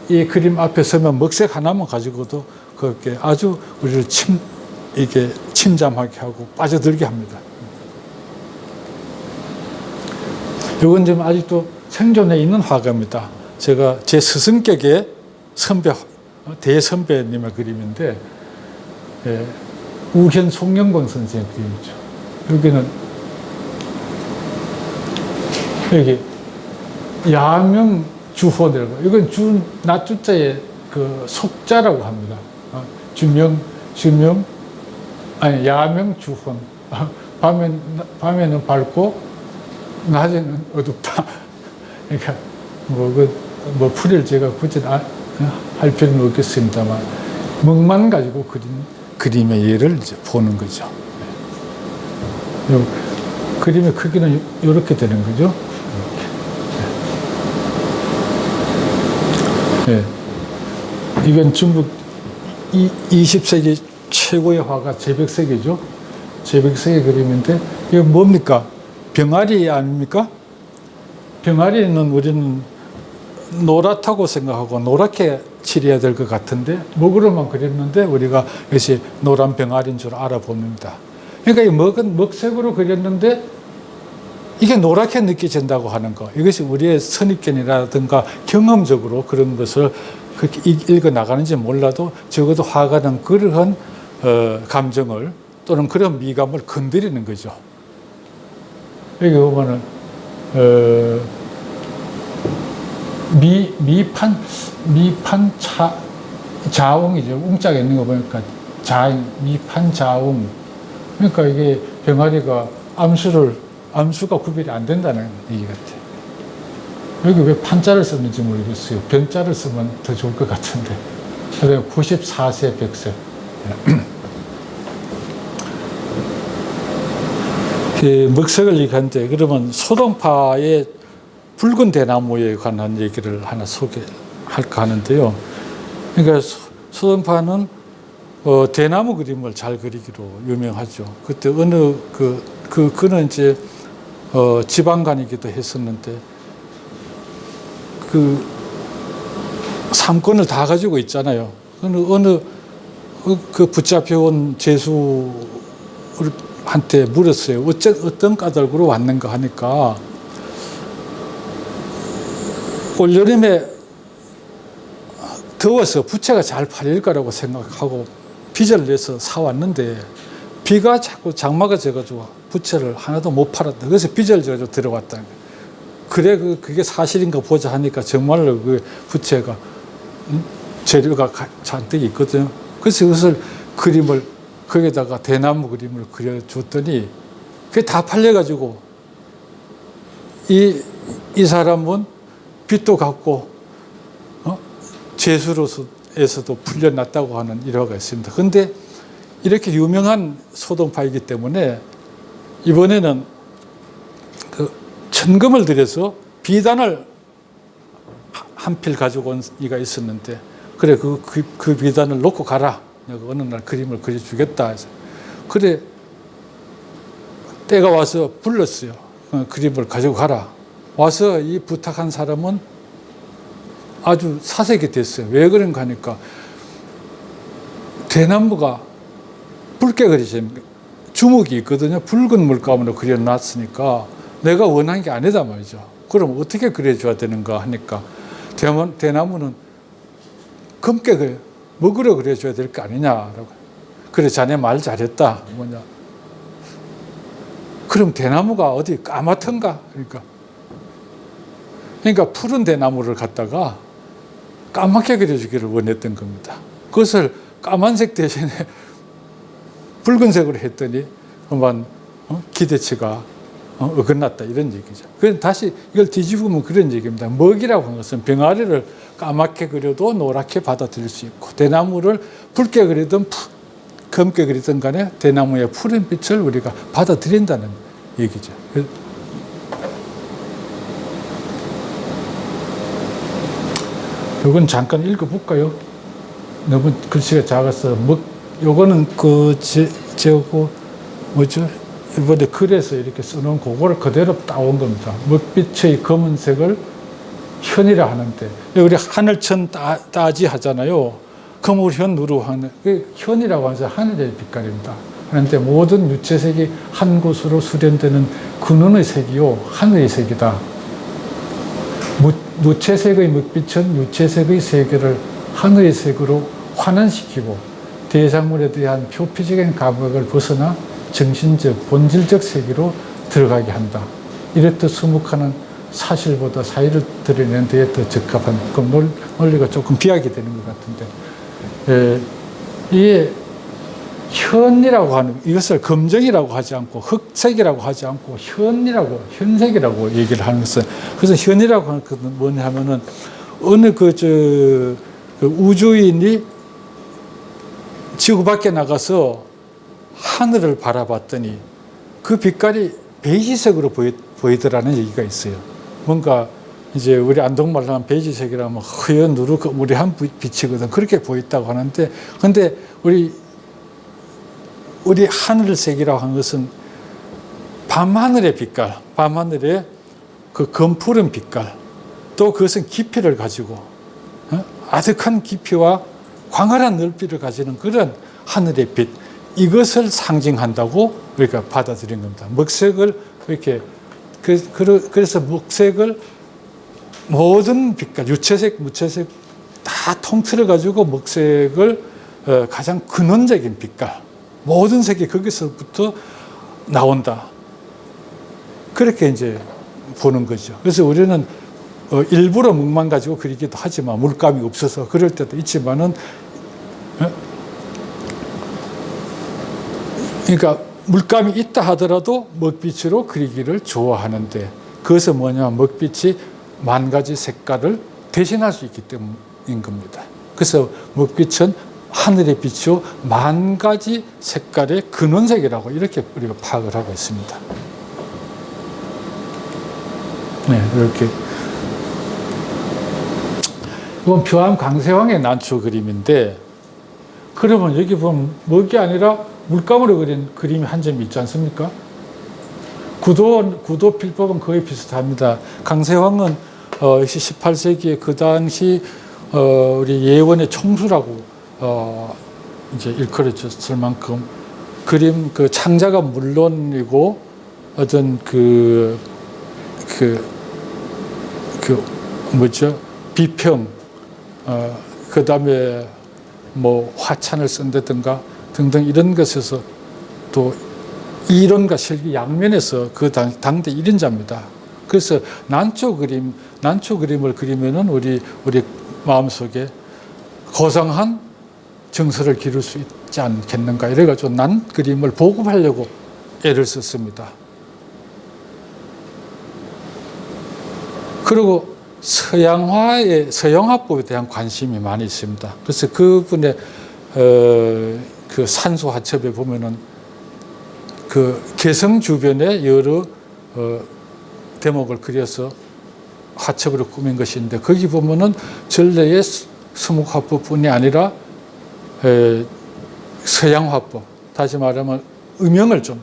이 그림 앞에 서면 먹색 하나만 가지고도 그렇게 아주 우리를 침잠하게 하고 빠져들게 합니다. 이건 좀 아직도 생존해 있는 화가입니다. 제가 제 스승격의 대선배님의 그림인데, 우현 송영광 선생의 그림이죠. 여기 야명 주호라고, 이건 낮주자의 그 속자라고 합니다. 야명 주혼. 밤에는 밝고 낮에는 어둡다. 그러니까 뭐 풀이를 제가 굳이 할 필요는 없겠습니다만 먹만 가지고 그린 그림의 예를 이제 보는 거죠. 요 그림의 크기는 이렇게 되는 거죠. 네. 이건 중국 20세기 최고의 화가 제백석이죠. 제백석의 그림인데 이거 뭡니까? 병아리 아닙니까? 병아리는 우리는 노랗다고 생각하고 노랗게 칠해야 될 것 같은데 먹으로만 그렸는데 우리가 이것이 노란 병아리인 줄 알아봅니다. 그러니까 이 먹색으로 그렸는데 이게 노랗게 느껴진다고 하는 거, 이것이 우리의 선입견이라든가 경험적으로 그런 것을 그렇게 읽어 나가는지 몰라도 적어도 화가는 그러한 감정을 또는 그런 미감을 건드리는 거죠. 여기 보면은 미판 자웅이죠. 웅자가 있는 거 보니까 미판 자웅. 그러니까 이게 병아리가 암수가 구별이 안 된다는 얘기 같아요. 여기 왜 판자를 썼는지 모르겠어요. 변자를 쓰면 더 좋을 것 같은데. 그래서 94세 백세. 먹색을 얘기하는데 그러면 소동파의 붉은 대나무에 관한 얘기를 하나 소개할까 하는데요. 그러니까 소동파는 대나무 그림을 잘 그리기로 유명하죠. 그때 어느 그는 이제 지방관이기도 했었는데 그 삼권을 다 가지고 있잖아요. 어느 그 붙잡혀온 제수한테 물었어요. 어떤 까닭으로 왔는가 하니까 올여름에 더워서 부채가 잘 팔릴 거라고 생각하고 빚을 내서 사왔는데 비가 자꾸 장마가 져가지고 부채를 하나도 못 팔았다. 그래서 빚을 져가지고 들어왔다. 그래, 그게 사실인가 보자 하니까 정말로 그 부채가 재료가 잔뜩 있거든요. 그래서 그것을 거기다가 대나무 그림을 그려줬더니 그게 다 팔려가지고 이 사람은 빚도 갚고 죄수로서에서도 풀려났다고 하는 일화가 있습니다. 그런데 이렇게 유명한 소동파이기 때문에 이번에는 그 천금을 들여서 비단을 한 필 가지고 온 이가 있었는데 그래 그 비단을 놓고 가라. 내가 어느 날 그림을 그려주겠다 해서 그래 때가 와서 불렀어요. 그림을 가지고 가라. 와서 이 부탁한 사람은 아주 사색이 됐어요. 왜 그런가 하니까 대나무가 붉게 그려진 주먹이 있거든요. 붉은 물감으로 그려놨으니까 내가 원한 게 아니다 말이죠. 그럼 어떻게 그려줘야 되는가 하니까 대나무는 검게 먹으러 그려줘야 될 거 아니냐라고. 그래 자네 말 잘했다. 뭐냐. 그럼 대나무가 어디 까맣던가? 그러니까 푸른 대나무를 갖다가 까맣게 그려주기를 원했던 겁니다. 그것을 까만색 대신에 붉은색으로 했더니 그만 기대치가 어긋났다 이런 얘기죠. 그래서 다시 이걸 뒤집으면 그런 얘기입니다. 먹이라고 하는 것은 병아리를 까맣게 그려도 노랗게 받아들일 수 있고 대나무를 붉게 그리든 검게 그리든 간에 대나무의 푸른 빛을 우리가 받아들인다는 얘기죠. 이건 잠깐 읽어볼까요? 너무 글씨가 작아서 요거는 뭐죠? 이번에 글에서 이렇게 써놓은 그거를 그대로 따온 겁니다. 먹빛의 검은색을 현이라 하는데 우리 하늘천 따지 하잖아요. 거물현누루 하는 현이라고 하면서 하늘의 빛깔입니다. 그런데 모든 유체색이 한 곳으로 수련되는 근원의 색이요 하늘의 색이다. 무채색의 먹빛은 유채색의 세계를 하늘의 색으로 환원시키고 대상물에 대한 표피적인 감각을 벗어나 정신적, 본질적 세계로 들어가게 한다. 이렇듯 수묵하는 사실보다 사실을 드러내는 데에 더 적합한 논리가 조금 비약이 되는 것 같은데 이게 현이라고 하는, 이것을 검정이라고 하지 않고 흑색이라고 하지 않고 현색이라고 얘기를 하는 것은, 그래서 현이라고 하는 것은 뭐냐 하면은 어느 그 우주인이 지구 밖에 나가서 하늘을 바라봤더니 그 빛깔이 베이지색으로 보이더라는 얘기가 있어요. 뭔가 이제 우리 안동말로 하면 베이지색이라면 허연 누르그무리한 빛이거든. 그렇게 보였다고 하는데, 근데 우리 하늘색이라고 하는 것은 밤하늘의 빛깔, 밤하늘의 그 검푸른 빛깔, 또 그것은 깊이를 가지고 아득한 깊이와 광활한 넓이를 가지는 그런 하늘의 빛, 이것을 상징한다고 우리가 받아들인 겁니다. 먹색을 이렇게, 그래서 먹색을 모든 빛깔, 유채색, 무채색 다 통틀어 가지고 먹색을 가장 근원적인 빛깔, 모든 색이 거기서부터 나온다. 그렇게 이제 보는 거죠. 그래서 우리는 일부러 먹만 가지고 그리기도 하지만, 물감이 없어서 그럴 때도 있지만은, 그러니까 물감이 있다 하더라도 먹빛으로 그리기를 좋아하는데, 그것은 뭐냐면 먹빛이 만 가지 색깔을 대신할 수 있기 때문인 겁니다. 그래서 먹빛은 하늘의 빛이요 만 가지 색깔의 근원색이라고 이렇게 우리가 파악을 하고 있습니다. 네, 이렇게. 이건 표암 강세황의 난초 그림인데, 그러면 여기 보면 먹이 아니라 물감으로 그린 그림이 한 점이 있지 않습니까? 구도 필법은 거의 비슷합니다. 강세황은 18세기에 그 당시 우리 예원의 총수라고 이제 일컬어졌을 만큼 그림 그 창자가 물론이고 어떤 비평, 그 다음에 뭐 화찬을 쓴다든가 등등 이런 것에서 또 이론과 실기 양면에서 그 당대 1인자입니다. 그래서 난초 그림을 그리면은 우리 마음속에 고상한 정서를 기를 수 있지 않겠는가, 이래가지고 난 그림을 보급하려고 애를 썼습니다. 그리고 서양화법에 대한 관심이 많이 있습니다. 그래서 그분의 그 산수 화첩에 보면은 그 개성 주변에 여러 대목을 그려서 화첩으로 꾸민 것인데, 거기 보면은 전래의 수목화법뿐이 아니라 서양화법, 다시 말하면 음영을 좀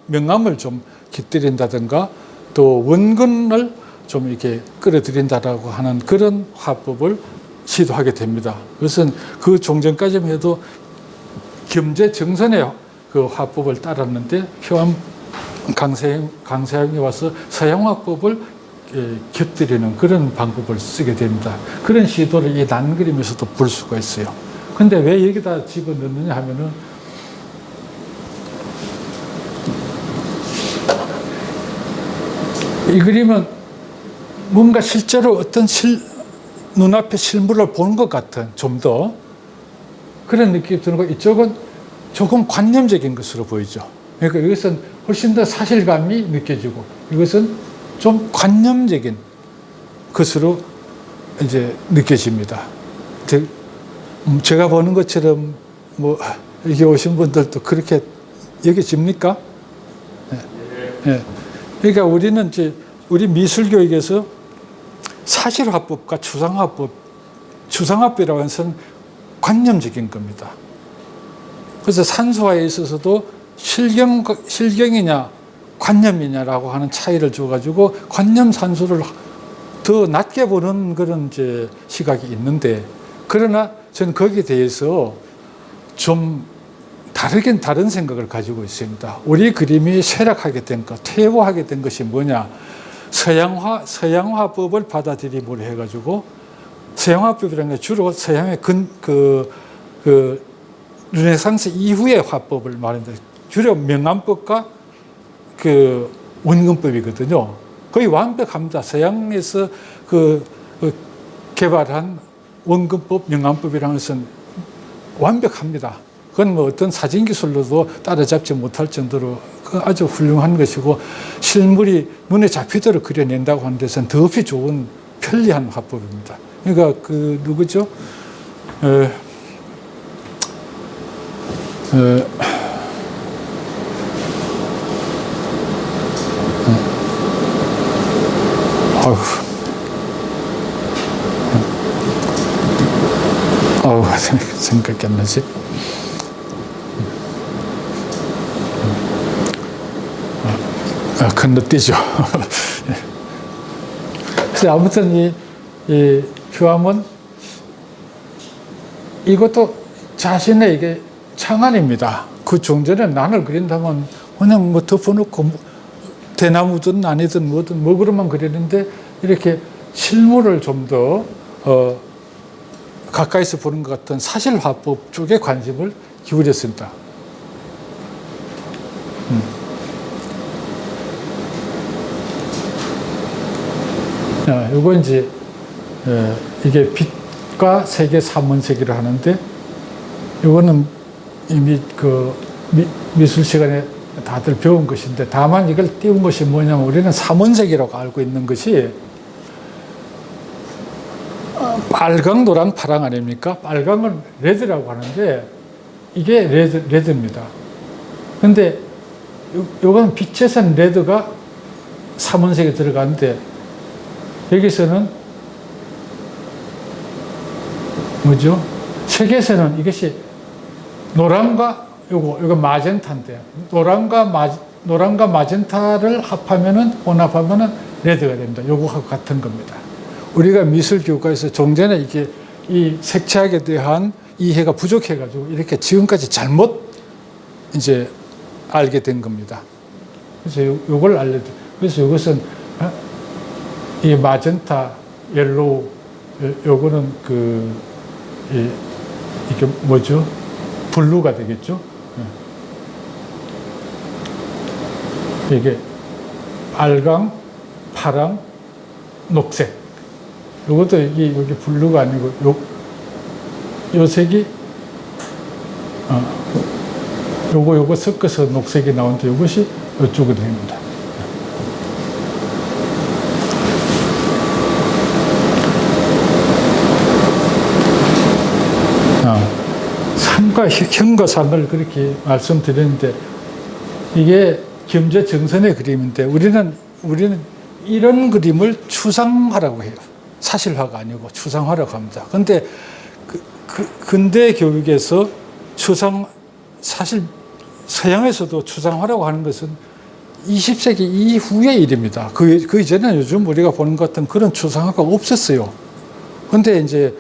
명암을 좀 깃들인다든가 또 원근을 좀 이렇게 끌어들인다라고 하는 그런 화법을 시도하게 됩니다. 그것은 그 종전까지만 해도 겸재 정선의 그 화법을 따랐는데, 표암 강세황이 와서 서양화법을 곁들이는 그런 방법을 쓰게 됩니다. 그런 시도를 이 난 그림에서도 볼 수가 있어요. 근데 왜 여기다 집어넣느냐 하면은, 이 그림은 뭔가 실제로 어떤 눈앞에 실물을 보는 것 같은, 좀 더 그런 느낌이 드는 거, 이쪽은 조금 관념적인 것으로 보이죠. 그러니까 이것은 훨씬 더 사실감이 느껴지고, 이것은 좀 관념적인 것으로 이제 느껴집니다. 제가 보는 것처럼 뭐 여기 오신 분들도 그렇게 여겨집니까? 네. 네. 그러니까 우리는 이제 우리 미술교육에서 사실화법과 추상화법이라고 하는 것은 관념적인 겁니다. 그래서 산수화에 있어서도 실경이냐 관념이냐라고 하는 차이를 줘가지고 관념 산수를 더 낮게 보는 그런 이제 시각이 있는데, 그러나 저는 거기에 대해서 좀 다른 생각을 가지고 있습니다. 우리 그림이 쇠락하게 된 것, 퇴보하게 된 것이 뭐냐? 서양화법을 받아들임으로 해가지고, 서양화법이라는 게 주로 서양의 르네상스 이후의 화법을 말하는데, 주로 명암법과 그 원근법이거든요. 거의 완벽합니다. 서양에서 개발한 원근법, 명암법이라는 것은 완벽합니다. 그건 뭐 어떤 사진 기술로도 따라잡지 못할 정도로 아주 훌륭한 것이고, 실물이 눈에 잡히도록 그려낸다고 하는 데서는 더없이 좋은 편리한 화법입니다. 그러니까 그 누구죠? 생각이 안 나지? 건너뛰죠. 그래서 아무튼 이 휴암은 이것도 자신의 이게 창안입니다. 그 종전에 난을 그린다면 그냥 뭐 덮어놓고 대나무든 아니든 뭐든 먹으로만 그리는데, 이렇게 실물을 좀 더 가까이서 보는 것 같은 사실화법 쪽에 관심을 기울였습니다. 이건 이제 이게 빛과 색의 삼원색이라 하는데, 이거는 이미 그 미술 시간에 다들 배운 것인데, 다만 이걸 띄운 것이 뭐냐면, 우리는 삼원색이라고 알고 있는 것이 빨강, 노랑, 파랑 아닙니까? 빨강은 레드라고 하는데 이게 레드입니다. 근데 요건 빛에서는 레드가 삼원색에 들어가는데, 여기서는 뭐죠? 색에서는 이것이 노랑과 요거 마젠타인데, 노랑과 마젠타를 혼합하면은 레드가 됩니다. 요거하고 같은 겁니다. 우리가 미술 교과에서 종전에 이게 이 색채학에 대한 이해가 부족해가지고 이렇게 지금까지 잘못 이제 알게 된 겁니다. 그래서 요걸 알려드려요. 그래서 이것은 이 마젠타, 옐로우, 요거는 이게 뭐죠? 블루가 되겠죠? 이게 빨강, 파랑, 녹색. 요것도 여기 블루가 아니고 요 색이 요거 섞어서 녹색이 나오는데, 요것이 요쪽으로 됩니다. 산과 형과 산을 그렇게 말씀드렸는데, 이게 겸재정선의 그림인데, 우리는 이런 그림을 추상화라고 해요. 사실화가 아니고 추상화라고 합니다. 그런데 근대 교육에서 사실 서양에서도 추상화라고 하는 것은 20세기 이후의 일입니다. 그 이전에는 요즘 우리가 보는 것 같은 그런 추상화가 없었어요. 근데 이제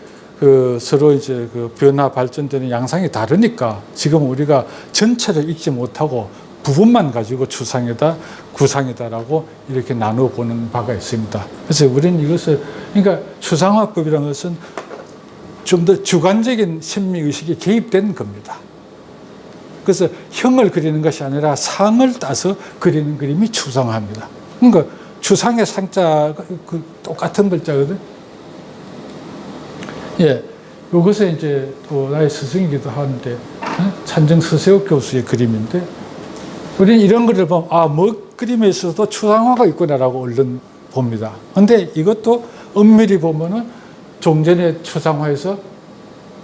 서로 이제 변화 발전되는 양상이 다르니까 지금 우리가 전체를 읽지 못하고 부분만 가지고 추상이다, 구상이다라고 이렇게 나누어 보는 바가 있습니다. 그래서 우리는 이것을, 그러니까 추상화법이라는 것은 좀 더 주관적인 심미의식이 개입된 겁니다. 그래서 형을 그리는 것이 아니라 상을 따서 그리는 그림이 추상화입니다. 그러니까 추상의 상자가 똑같은 글자거든. 예, 이것은 이제 또 나의 스승이기도 하는데, 찬정 서세욱 교수의 그림인데, 우리는 이런 글을 보면 뭐 그림에 있어서도 추상화가 있구나라고 얼른 봅니다. 근데 이것도 엄밀히 보면은 종전의 추상화에서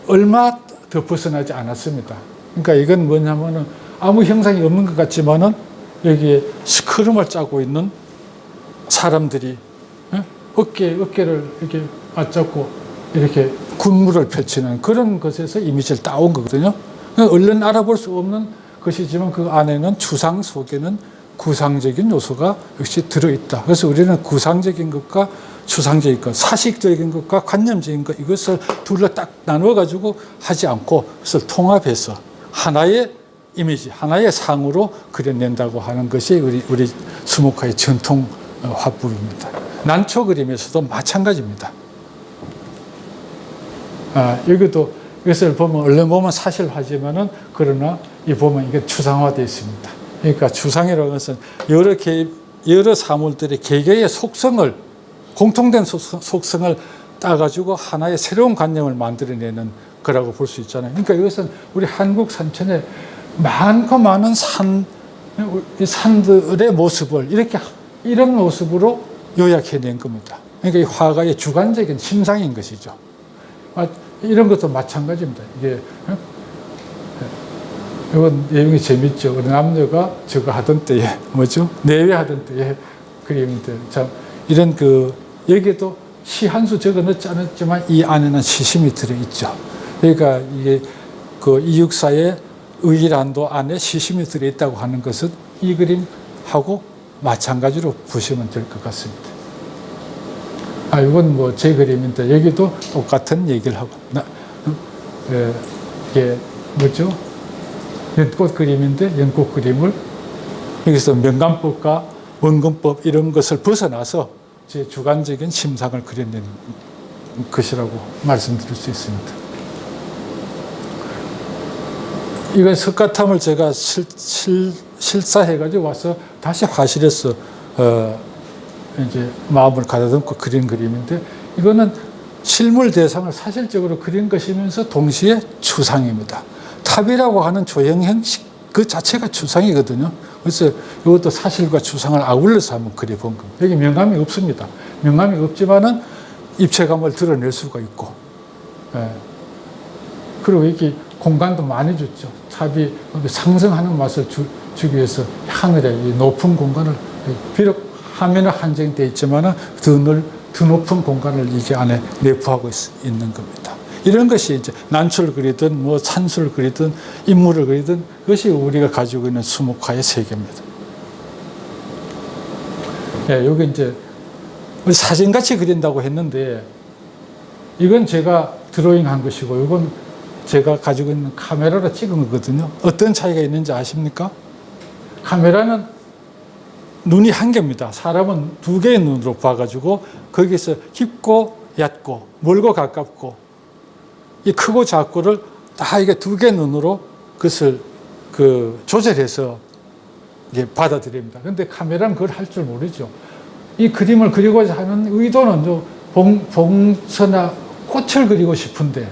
얼마 더 벗어나지 않았습니다. 그러니까 이건 뭐냐면은 아무 형상이 없는 것 같지만은 여기에 스크름을 짜고 있는 사람들이 어깨를 이렇게 맞잡고 이렇게 군무를 펼치는 그런 것에서 이미지를 따온 거거든요. 얼른 알아볼 수 없는 것이지만 그 안에는 추상 속에는 구상적인 요소가 역시 들어있다. 그래서 우리는 구상적인 것과 추상적인 것, 사식적인 것과 관념적인 것, 이것을 둘로 딱 나누어가지고 하지 않고 그것을 통합해서 하나의 이미지, 하나의 상으로 그려낸다고 하는 것이 우리 수목화의 전통 화법입니다. 난초 그림에서도 마찬가지입니다. 여기도 이것을 보면 얼른 보면 사실화지만은 그러나 이 보면 이게 추상화되어 있습니다. 그러니까 추상이라는 것은 여러 사물들의 개개의 속성을, 공통된 속성을 따가지고 하나의 새로운 관념을 만들어내는 거라고 볼 수 있잖아요. 그러니까 이것은 우리 한국 산천의 많고 많은 산들의 모습을 이런 모습으로 요약해낸 겁니다. 그러니까 이 화가의 주관적인 심상인 것이죠. 이런 것도 마찬가지입니다. 이게 이건 내용이 재밌죠. 우리 남녀가 저거 하던 때에 내외하던 때에 그림인데 참 이런 여기에도 시 한 수 적어 넣지 않았지만 이 안에는 시심이 들어있죠. 그러니까 이게 이육사의 의란도 안에 시심이 들어있다고 하는 것은 이 그림하고 마찬가지로 보시면 될 것 같습니다. 이건 제 그림인데 여기도 똑같은 얘기를 하고 이게 연꽃 그림인데 연꽃 그림을 여기서 명감법과 원근법 이런 것을 벗어나서 제 주관적인 심상을 그려낸 것이라고 말씀드릴 수 있습니다. 이건 석가탐을 제가 실사해가지고 와서 다시 화실에서 이제 마음을 가다듬고 그린 그림인데 이거는 실물 대상을 사실적으로 그린 것이면서 동시에 추상입니다. 탑이라고 하는 조형 형식 그 자체가 추상이거든요. 그래서 이것도 사실과 추상을 아울러서 한번 그려본 겁니다. 여기 명감이 없습니다. 명감이 없지만은 입체감을 드러낼 수가 있고, 그리고 여기 공간도 많이 줬죠. 탑이 상승하는 맛을 주기 위해서 하늘에 이 높은 공간을 비록 화면은 한정되어 있지만은 더 높은 공간을 이게 안에 내포하고 있는 겁니다. 이런 것이 이제 난초를 그리든 산수를 그리든 인물을 그리든 그것이 우리가 가지고 있는 수목화의 세계입니다. 여기 이제 사진같이 그린다고 했는데 이건 제가 드로잉한 것이고 이건 제가 가지고 있는 카메라로 찍은 거거든요. 어떤 차이가 있는지 아십니까? 카메라는 눈이 한 개입니다. 사람은 두 개의 눈으로 봐가지고 거기서 깊고 얕고 멀고 가깝고 이 크고 작고를 다 이게 두 개의 눈으로 그것을 조절해서 이게 받아들입니다. 그런데 카메라는 그걸 할 줄 모르죠. 이 그림을 그리고자 하는 의도는 봉서나 꽃을 그리고 싶은데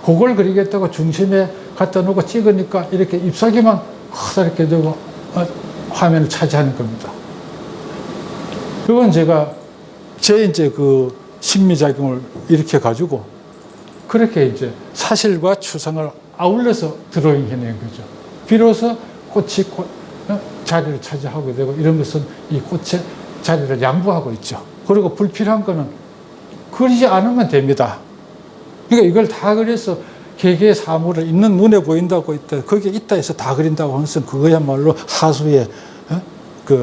그걸 그리겠다고 중심에 갖다 놓고 찍으니까 이렇게 잎사귀만 커다랗게 되고 화면을 차지하는 겁니다. 이건 제가 이제 심미작용을 이렇게 가지고 그렇게 이제 사실과 추상을 아울러서 드로잉 해낸 거죠. 비로소 꽃이 자리를 차지하게 되고 이런 것은 이 꽃의 자리를 양보하고 있죠. 그리고 불필요한 거는 그리지 않으면 됩니다. 그러니까 이걸 다 그려서 개개의 사물을 있는 눈에 보인다고 있다, 거기에 있다 해서 다 그린다고 하는 것은 그거야말로 하수의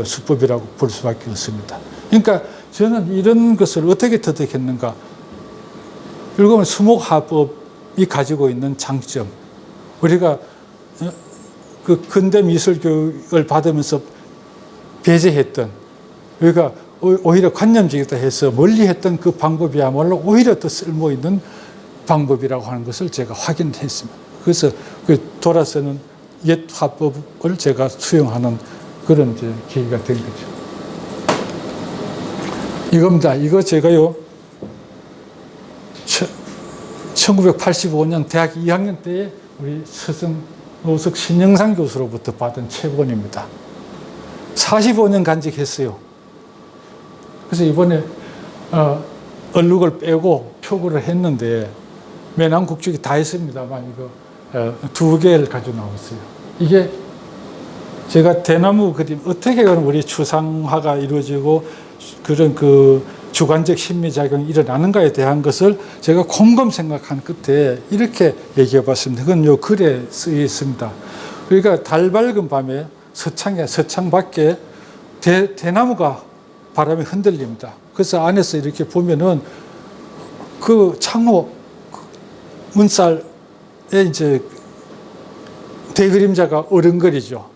수법이라고 볼 수밖에 없습니다. 그러니까 저는 이런 것을 어떻게 터득했는가? 읽으면 수목화법이 가지고 있는 장점, 우리가 근대 미술 교육을 받으면서 배제했던, 우리가 오히려 관념적이다 해서 멀리했던 그 방법이야말로 오히려 더 쓸모있는 방법이라고 하는 것을 제가 확인했습니다. 그래서 돌아서는 옛 화법을 제가 수용하는 그런 이제 계기가 된 거죠. 이겁니다. 이거 제가요, 1985년 대학 2학년 때에 우리 스승 노석 신영상 교수로부터 받은 책원입니다. 45년 간직했어요. 그래서 이번에 얼룩을 빼고 표구를 했는데 매낭국죽이 다 했습니다만 이거 2개를 가지고 나왔어요. 이게 제가 대나무 그림 어떻게 우리 추상화가 이루어지고 그런 주관적 심리작용이 일어나는가에 대한 것을 제가 곰곰 생각한 끝에 이렇게 얘기해 봤습니다. 그건 요 글에 쓰여 있습니다. 그러니까 달 밝은 밤에 서창 밖에 대나무가 바람에 흔들립니다. 그래서 안에서 이렇게 보면은 그 창호 문살에 이제 대그림자가 어른거리죠.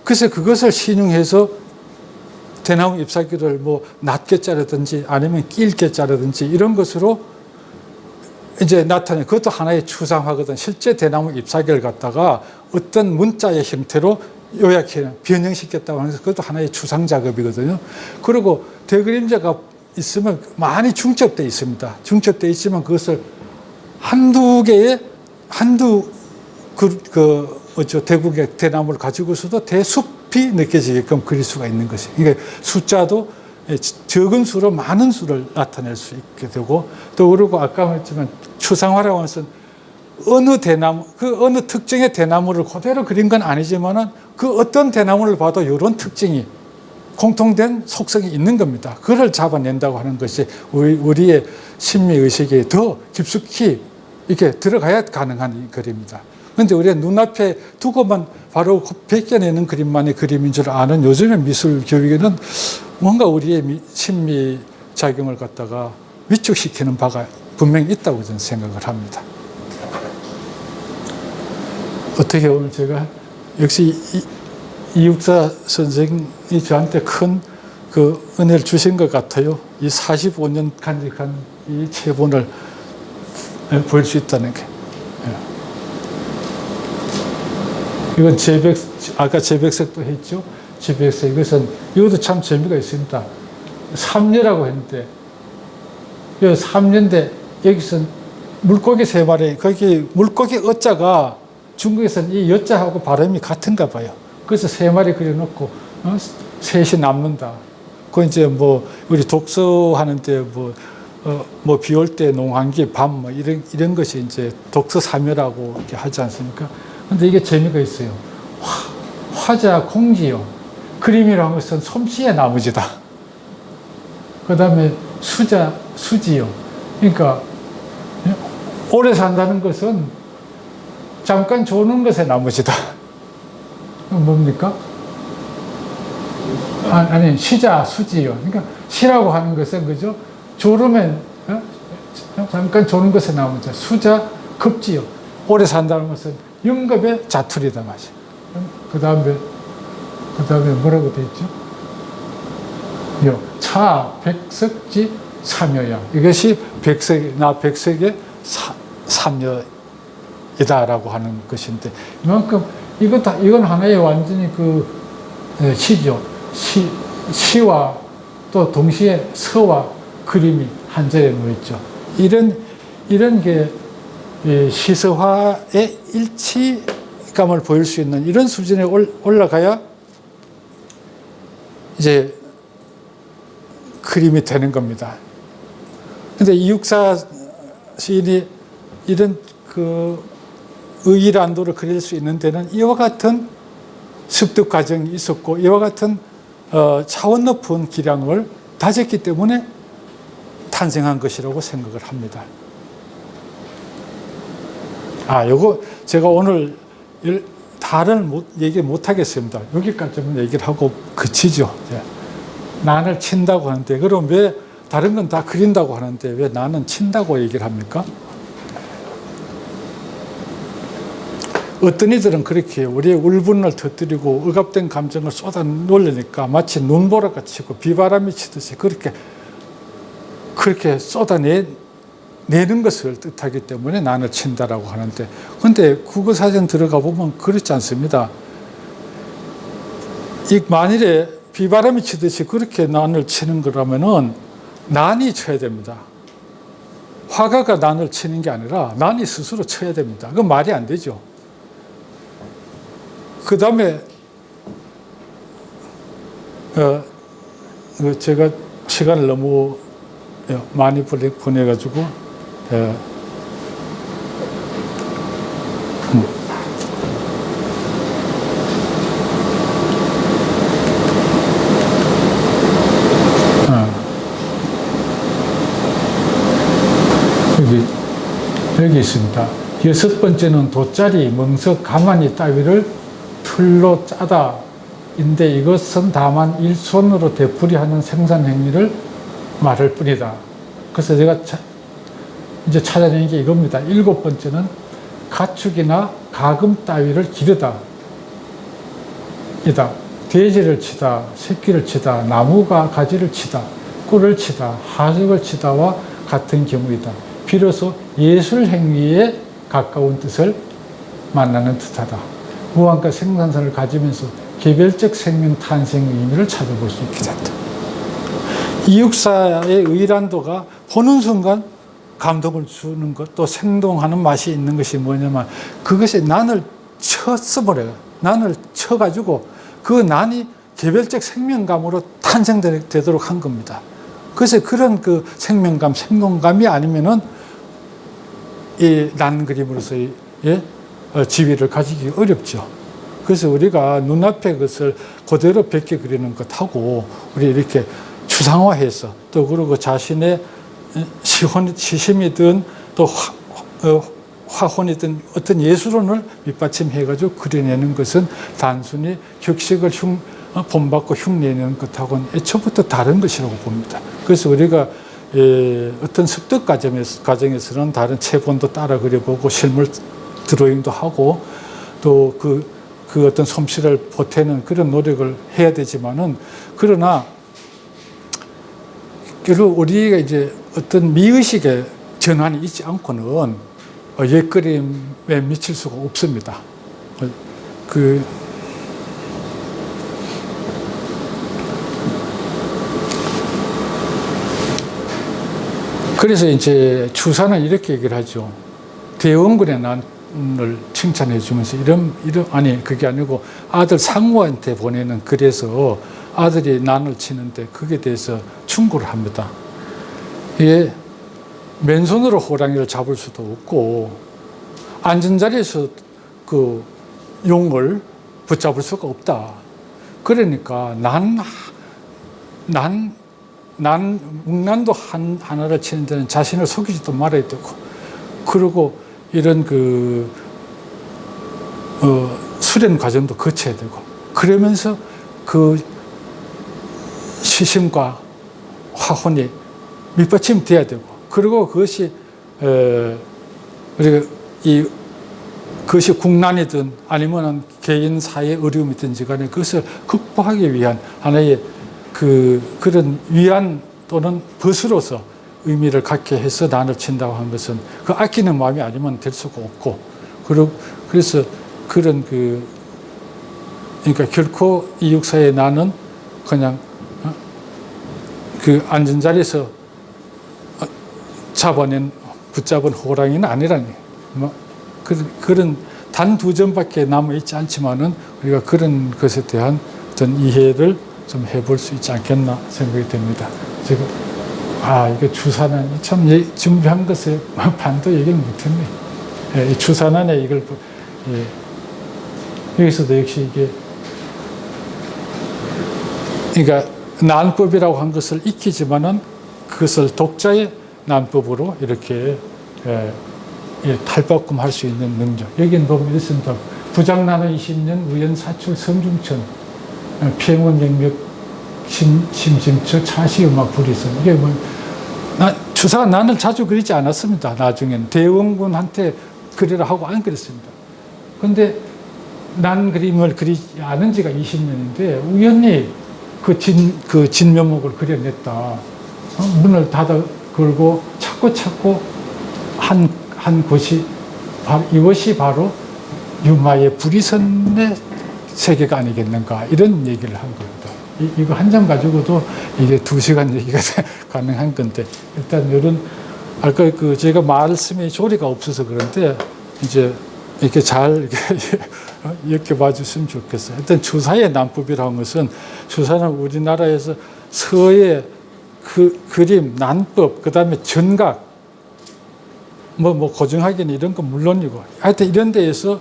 그래서 그것을 신용해서 대나무 잎사귀를 낮게 자르든지 아니면 길게 자르든지 이런 것으로 이제 나타내. 그것도 하나의 추상화거든. 실제 대나무 잎사귀를 갖다가 어떤 문자의 형태로 요약해 변형시켰다고 하면서 그것도 하나의 추상 작업이거든요. 그리고 대그림자가 있으면 많이 중첩되어 있습니다. 중첩되어 있지만 그것을 대국의 대나무를 가지고서도 대숲이 느껴지게끔 그릴 수가 있는 것이. 이게 숫자도 적은 수로 많은 수를 나타낼 수 있게 되고, 또 그리고 아까 말했지만 추상화라고 하는 것은 어느 대나무, 그 어느 특정의 대나무를 그대로 그린 건 아니지만은 그 어떤 대나무를 봐도 이런 특징이 공통된 속성이 있는 겁니다. 그걸 잡아낸다고 하는 것이 우리의 심미의식에 더 깊숙이 이렇게 들어가야 가능한 그림입니다. 그런데 우리가 눈앞에 두고만 바로 베껴내는 그림만이 그림인 줄 아는 요즘의 미술 교육에는 뭔가 우리의 심리 작용을 갖다가 위축시키는 바가 분명히 있다고 저는 생각을 합니다. 어떻게 오늘 제가 역시 이육사 선생이 저한테 큰 그 은혜를 주신 것 같아요. 이 45년 간직한 이 체본을 볼 수 있다는 게. 이건 아까 재백색도 했죠. 재백색. 이것도 참 재미가 있습니다. 삼녀라고 했는데, 삼녀인데, 여기서 물고기 3마리, 거기 물고기 어자가 중국에서는 이 여자하고 발음이 같은가 봐요. 그래서 3마리 그려놓고, 셋이 남는다. 그 이제 우리 독서하는데 비 올 때 농한기, 밤, 이런 것이 이제 독서 사묘라고 이렇게 하지 않습니까? 근데 이게 재미가 있어요. 화자 공지요. 그림이라는 것은 솜씨의 나머지다. 그 다음에 수자 수지요. 그러니까 오래 산다는 것은 잠깐 조는 것의 나머지다. 뭡니까? 아니, 시자 수지요. 그러니까 시라고 하는 것은 그죠? 조르면 잠깐 조는 것의 나머지다. 수자 급지요. 오래 산다는 것은 영겁의 자투리다 말이죠. 그 다음에 뭐라고 되어 있죠? 차, 백석지, 삼여야. 이것이 백석의 삼여이다라고 하는 것인데, 이만큼 이건 하나의 완전히 시죠. 시와 또 동시에 서와 그림이 한 자리에 놓여있죠. 이런 게 시서화의 일치감을 보일 수 있는 이런 수준에 올라가야 이제 그림이 되는 겁니다. 근데 이육사 시인이 이런 의일안도를 그릴 수 있는 데는 이와 같은 습득 과정이 있었고, 이와 같은 차원 높은 기량을 다졌기 때문에 탄생한 것이라고 생각을 합니다. 요거 제가 오늘 다른 얘기 못 하겠습니다. 여기까지만 얘기를 하고 그치죠. 난을 친다고 하는데, 그럼 왜 다른 건 다 그린다고 하는데 왜 나는 친다고 얘기를 합니까? 어떤 이들은 그렇게 우리의 울분을 터뜨리고 억압된 감정을 쏟아놓으려니까 마치 눈보라가 치고 비바람이 치듯이 그렇게 쏟아내는 것을 뜻하기 때문에 난을 친다라고 하는데, 그런데 국어사전 들어가 보면 그렇지 않습니다. 만일에 비바람이 치듯이 그렇게 난을 치는 거라면은 난이 쳐야 됩니다. 화가가 난을 치는 게 아니라 난이 스스로 쳐야 됩니다. 그건 말이 안 되죠. 그 다음에 제가 시간을 너무 많이 보내가지고 여기 있습니다. 6번째는 돗자리, 멍석, 가마니 따위를 틀로 짜다 인데, 이것은 다만 일손으로 되풀이하는 생산 행위를 말할 뿐이다. 그래서 제가 이제 찾아낸 게 이겁니다. 7번째는 가축이나 가금 따위를 기르다 이다. 돼지를 치다, 새끼를 치다, 나무가 가지를 치다, 꿀을 치다, 하석을 치다와 같은 경우이다. 비로소 예술 행위에 가까운 뜻을 만나는 듯하다. 무한가 생산성을 가지면서 개별적 생명 탄생의 의미를 찾아볼 수 있게 된다. 이육사의 의란도가 보는 순간 감동을 주는 것, 또 생동하는 맛이 있는 것이 뭐냐면 그것이 난을 쳤어버려요. 난을 쳐가지고 그 난이 개별적 생명감으로 탄생되도록 한 겁니다. 그래서 그런 그 생명감, 생동감이 아니면은 이 난 그림으로서의 지위를 가지기 어렵죠. 그래서 우리가 눈앞에 그것을 그대로 베껴 그리는 것하고 우리 이렇게 추상화해서 또 그리고 자신의 시심이든 또 화혼이든 어떤 예술론을 밑받침해가지고 그려내는 것은 단순히 격식을 본받고 흉내내는 것하고는 애초부터 다른 것이라고 봅니다. 그래서 우리가 어떤 습득 과정에서는 다른 체본도 따라 그려보고 실물 드로잉도 하고 또 그 어떤 솜씨를 보태는 그런 노력을 해야 되지만은 그러나 결국 우리가 이제 어떤 미의식의 전환이 있지 않고는 옛그림에 미칠 수가 없습니다. 그래서 이제 추사는 이렇게 얘기를 하죠. 대원군의 난을 칭찬해 주면서 아니 그게 아니고 아들 상우한테 보내는 글에서 아들이 난을 치는데 그게 대해서 충고를 합니다. 이게 맨손으로 호랑이를 잡을 수도 없고 앉은 자리에서 그 용을 붙잡을 수가 없다. 그러니까 묵난도 하나를 치는 데는 자신을 속이지도 말아야 되고, 그리고 이런 수련 과정도 거쳐야 되고, 그러면서 그 시심과 화혼이 밑받침돼야 되고, 그리고 그것이 우리가 그것이 국난이든 아니면 개인 사회 어려움이든지 간에 그것을 극복하기 위한 하나의 그런 위안 또는 벗으로서 의미를 갖게 해서 난을 친다고 하는 것은 그 아끼는 마음이 아니면 될 수가 없고, 그래서 그런 그러니까 결코 이 역사의 난은 그냥 그 앉은 자리에서 붙잡은 호랑이는 아니라니. 그런 단 두 점밖에 남아있지 않지만은 우리가 그런 것에 대한 어떤 이해를 좀 해볼 수 있지 않겠나 생각이 됩니다. 지금, 이거 추산안이 참 준비한 것에 반도 얘기를 못했네. 이 추산안에 이걸, 여기서도 역시 이게, 그러니까 난법이라고 한 것을 익히지만은 그것을 독자의 난법으로 이렇게 탈바꿈할 수 있는 능력. 여기는 보면 있습니다. 부장나는 20년 우연사출 성중천 평원영역 심심처 차시음악 불이선. 이게 추사가 난을 자주 그리지 않았습니다. 나중에는 대원군한테 그리라 하고 안 그랬습니다. 그런데 난 그림을 그리지 않은 지가 20년인데 우연히 그 진면목을 그려냈다. 문을 닫아 걸고 찾고 한 곳이 이것이 바로 유마의 불이선의 세계가 아니겠는가, 이런 얘기를 한 겁니다. 이거 한 장 가지고도 이게 2시간 얘기가 가능한 건데, 일단 이런 아까 제가 말씀에 조리가 없어서 그런데 이제 이렇게 잘 이렇게 봐주시면 좋겠어요. 일단 추사의 난법이라는 것은, 추사는 우리나라에서 서예 그림, 난법, 그 다음에 전각, 고증하기는 이런 건 물론이고, 하여튼 이런 데에서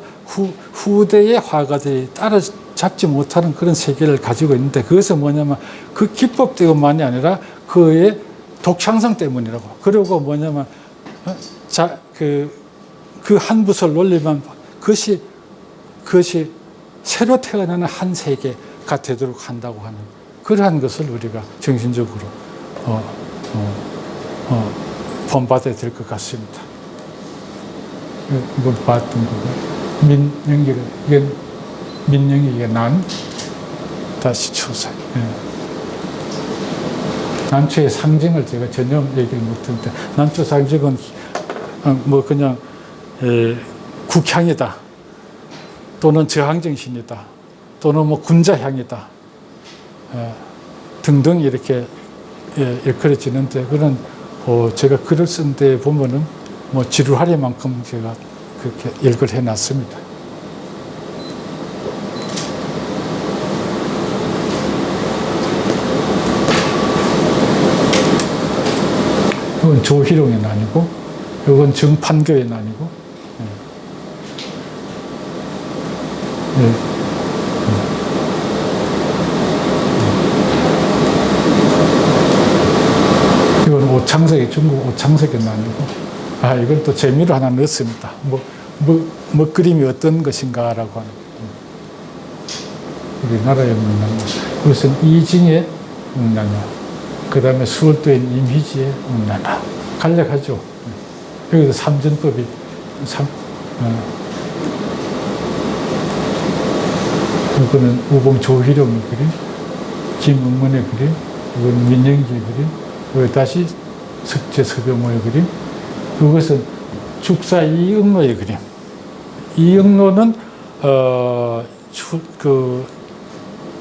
후대의 화가들이 따라잡지 못하는 그런 세계를 가지고 있는데, 그것은 뭐냐면 그 기법 때문만이 아니라 그의 독창성 때문이라고. 그리고 뭐냐면, 그 한 붓을 놀리면 그것이 새로 태어나는 한 세계가 되도록 한다고 하는 그러한 것을 우리가 정신적으로 본받아야 될 것 같습니다. 이걸 봤던 거고, 민영이가 난, 다시 추사. 난초의 상징을 제가 전혀 얘기를 못했는데, 난초 상징은 그냥 국향이다, 또는 저항정신이다, 또는 군자향이다, 등등 이렇게 일컬어지는데, 그런 제가 글을 쓴 데 보면은 뭐 지루하리만큼 제가 그렇게 일글 해놨습니다. 이건 조희룡의 난이고, 이건 정판교의 난이고, 네. 이건 오창석의, 중국 오창석의 난이고, 이건 또 재미로 하나 넣었습니다. 그림이 어떤 것인가라고 하는. 우리나라에 없는 난이. 이것은 이징의 응나나. 그 다음에 수월도인 임희지의 응나나. 간략하죠. 여기서 삼전법이, 이거는 우봉 조희룡의 그림, 김은문의 그림, 이건 민영기의 그림, 여기 다시 석재 서병호의 그림, 이것은 죽사 이응로의 그림. 이응로는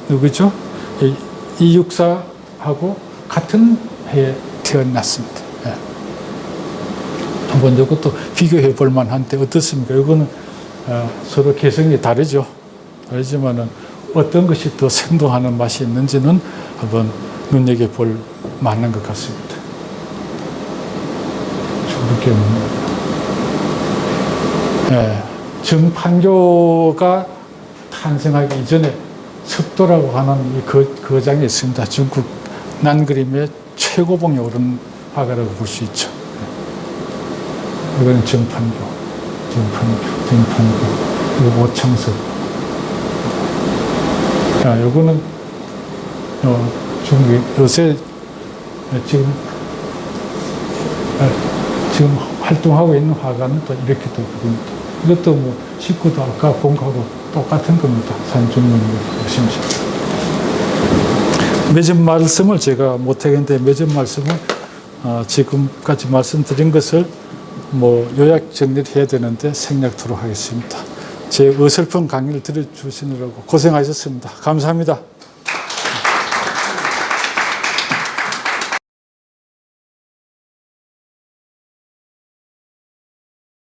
누구죠? 이육사하고 같은 해에 태어났습니다. 예. 한번 이것도 비교해 볼 만한데 어떻습니까? 이거는 서로 개성이 다르죠. 다르지만은 어떤 것이 더 생동하는 맛이 있는지는 한번 눈여겨볼 만한 것 같습니다. 정판교가 탄생하기 이전에 석도라고 하는 이 거장이 있습니다. 중국 난그림의 최고봉에 오른 화가라고 볼 수 있죠. 이거는 정판교. 이거 오창석. 요거는 중국 요새 지금 활동하고 있는 화가는 또 이렇게 또 그립니다. 이것도 뭐 식구도 아까 본 거하고 똑같은 겁니다. 산중문으로 보시면. 몇 말씀을 제가 못하겠는데 몇 말씀을 지금까지 말씀드린 것을 요약 정리를 해야 되는데 생략토록 하겠습니다. 제 어설픈 강의를 들어주시느라고 고생하셨습니다. 감사합니다.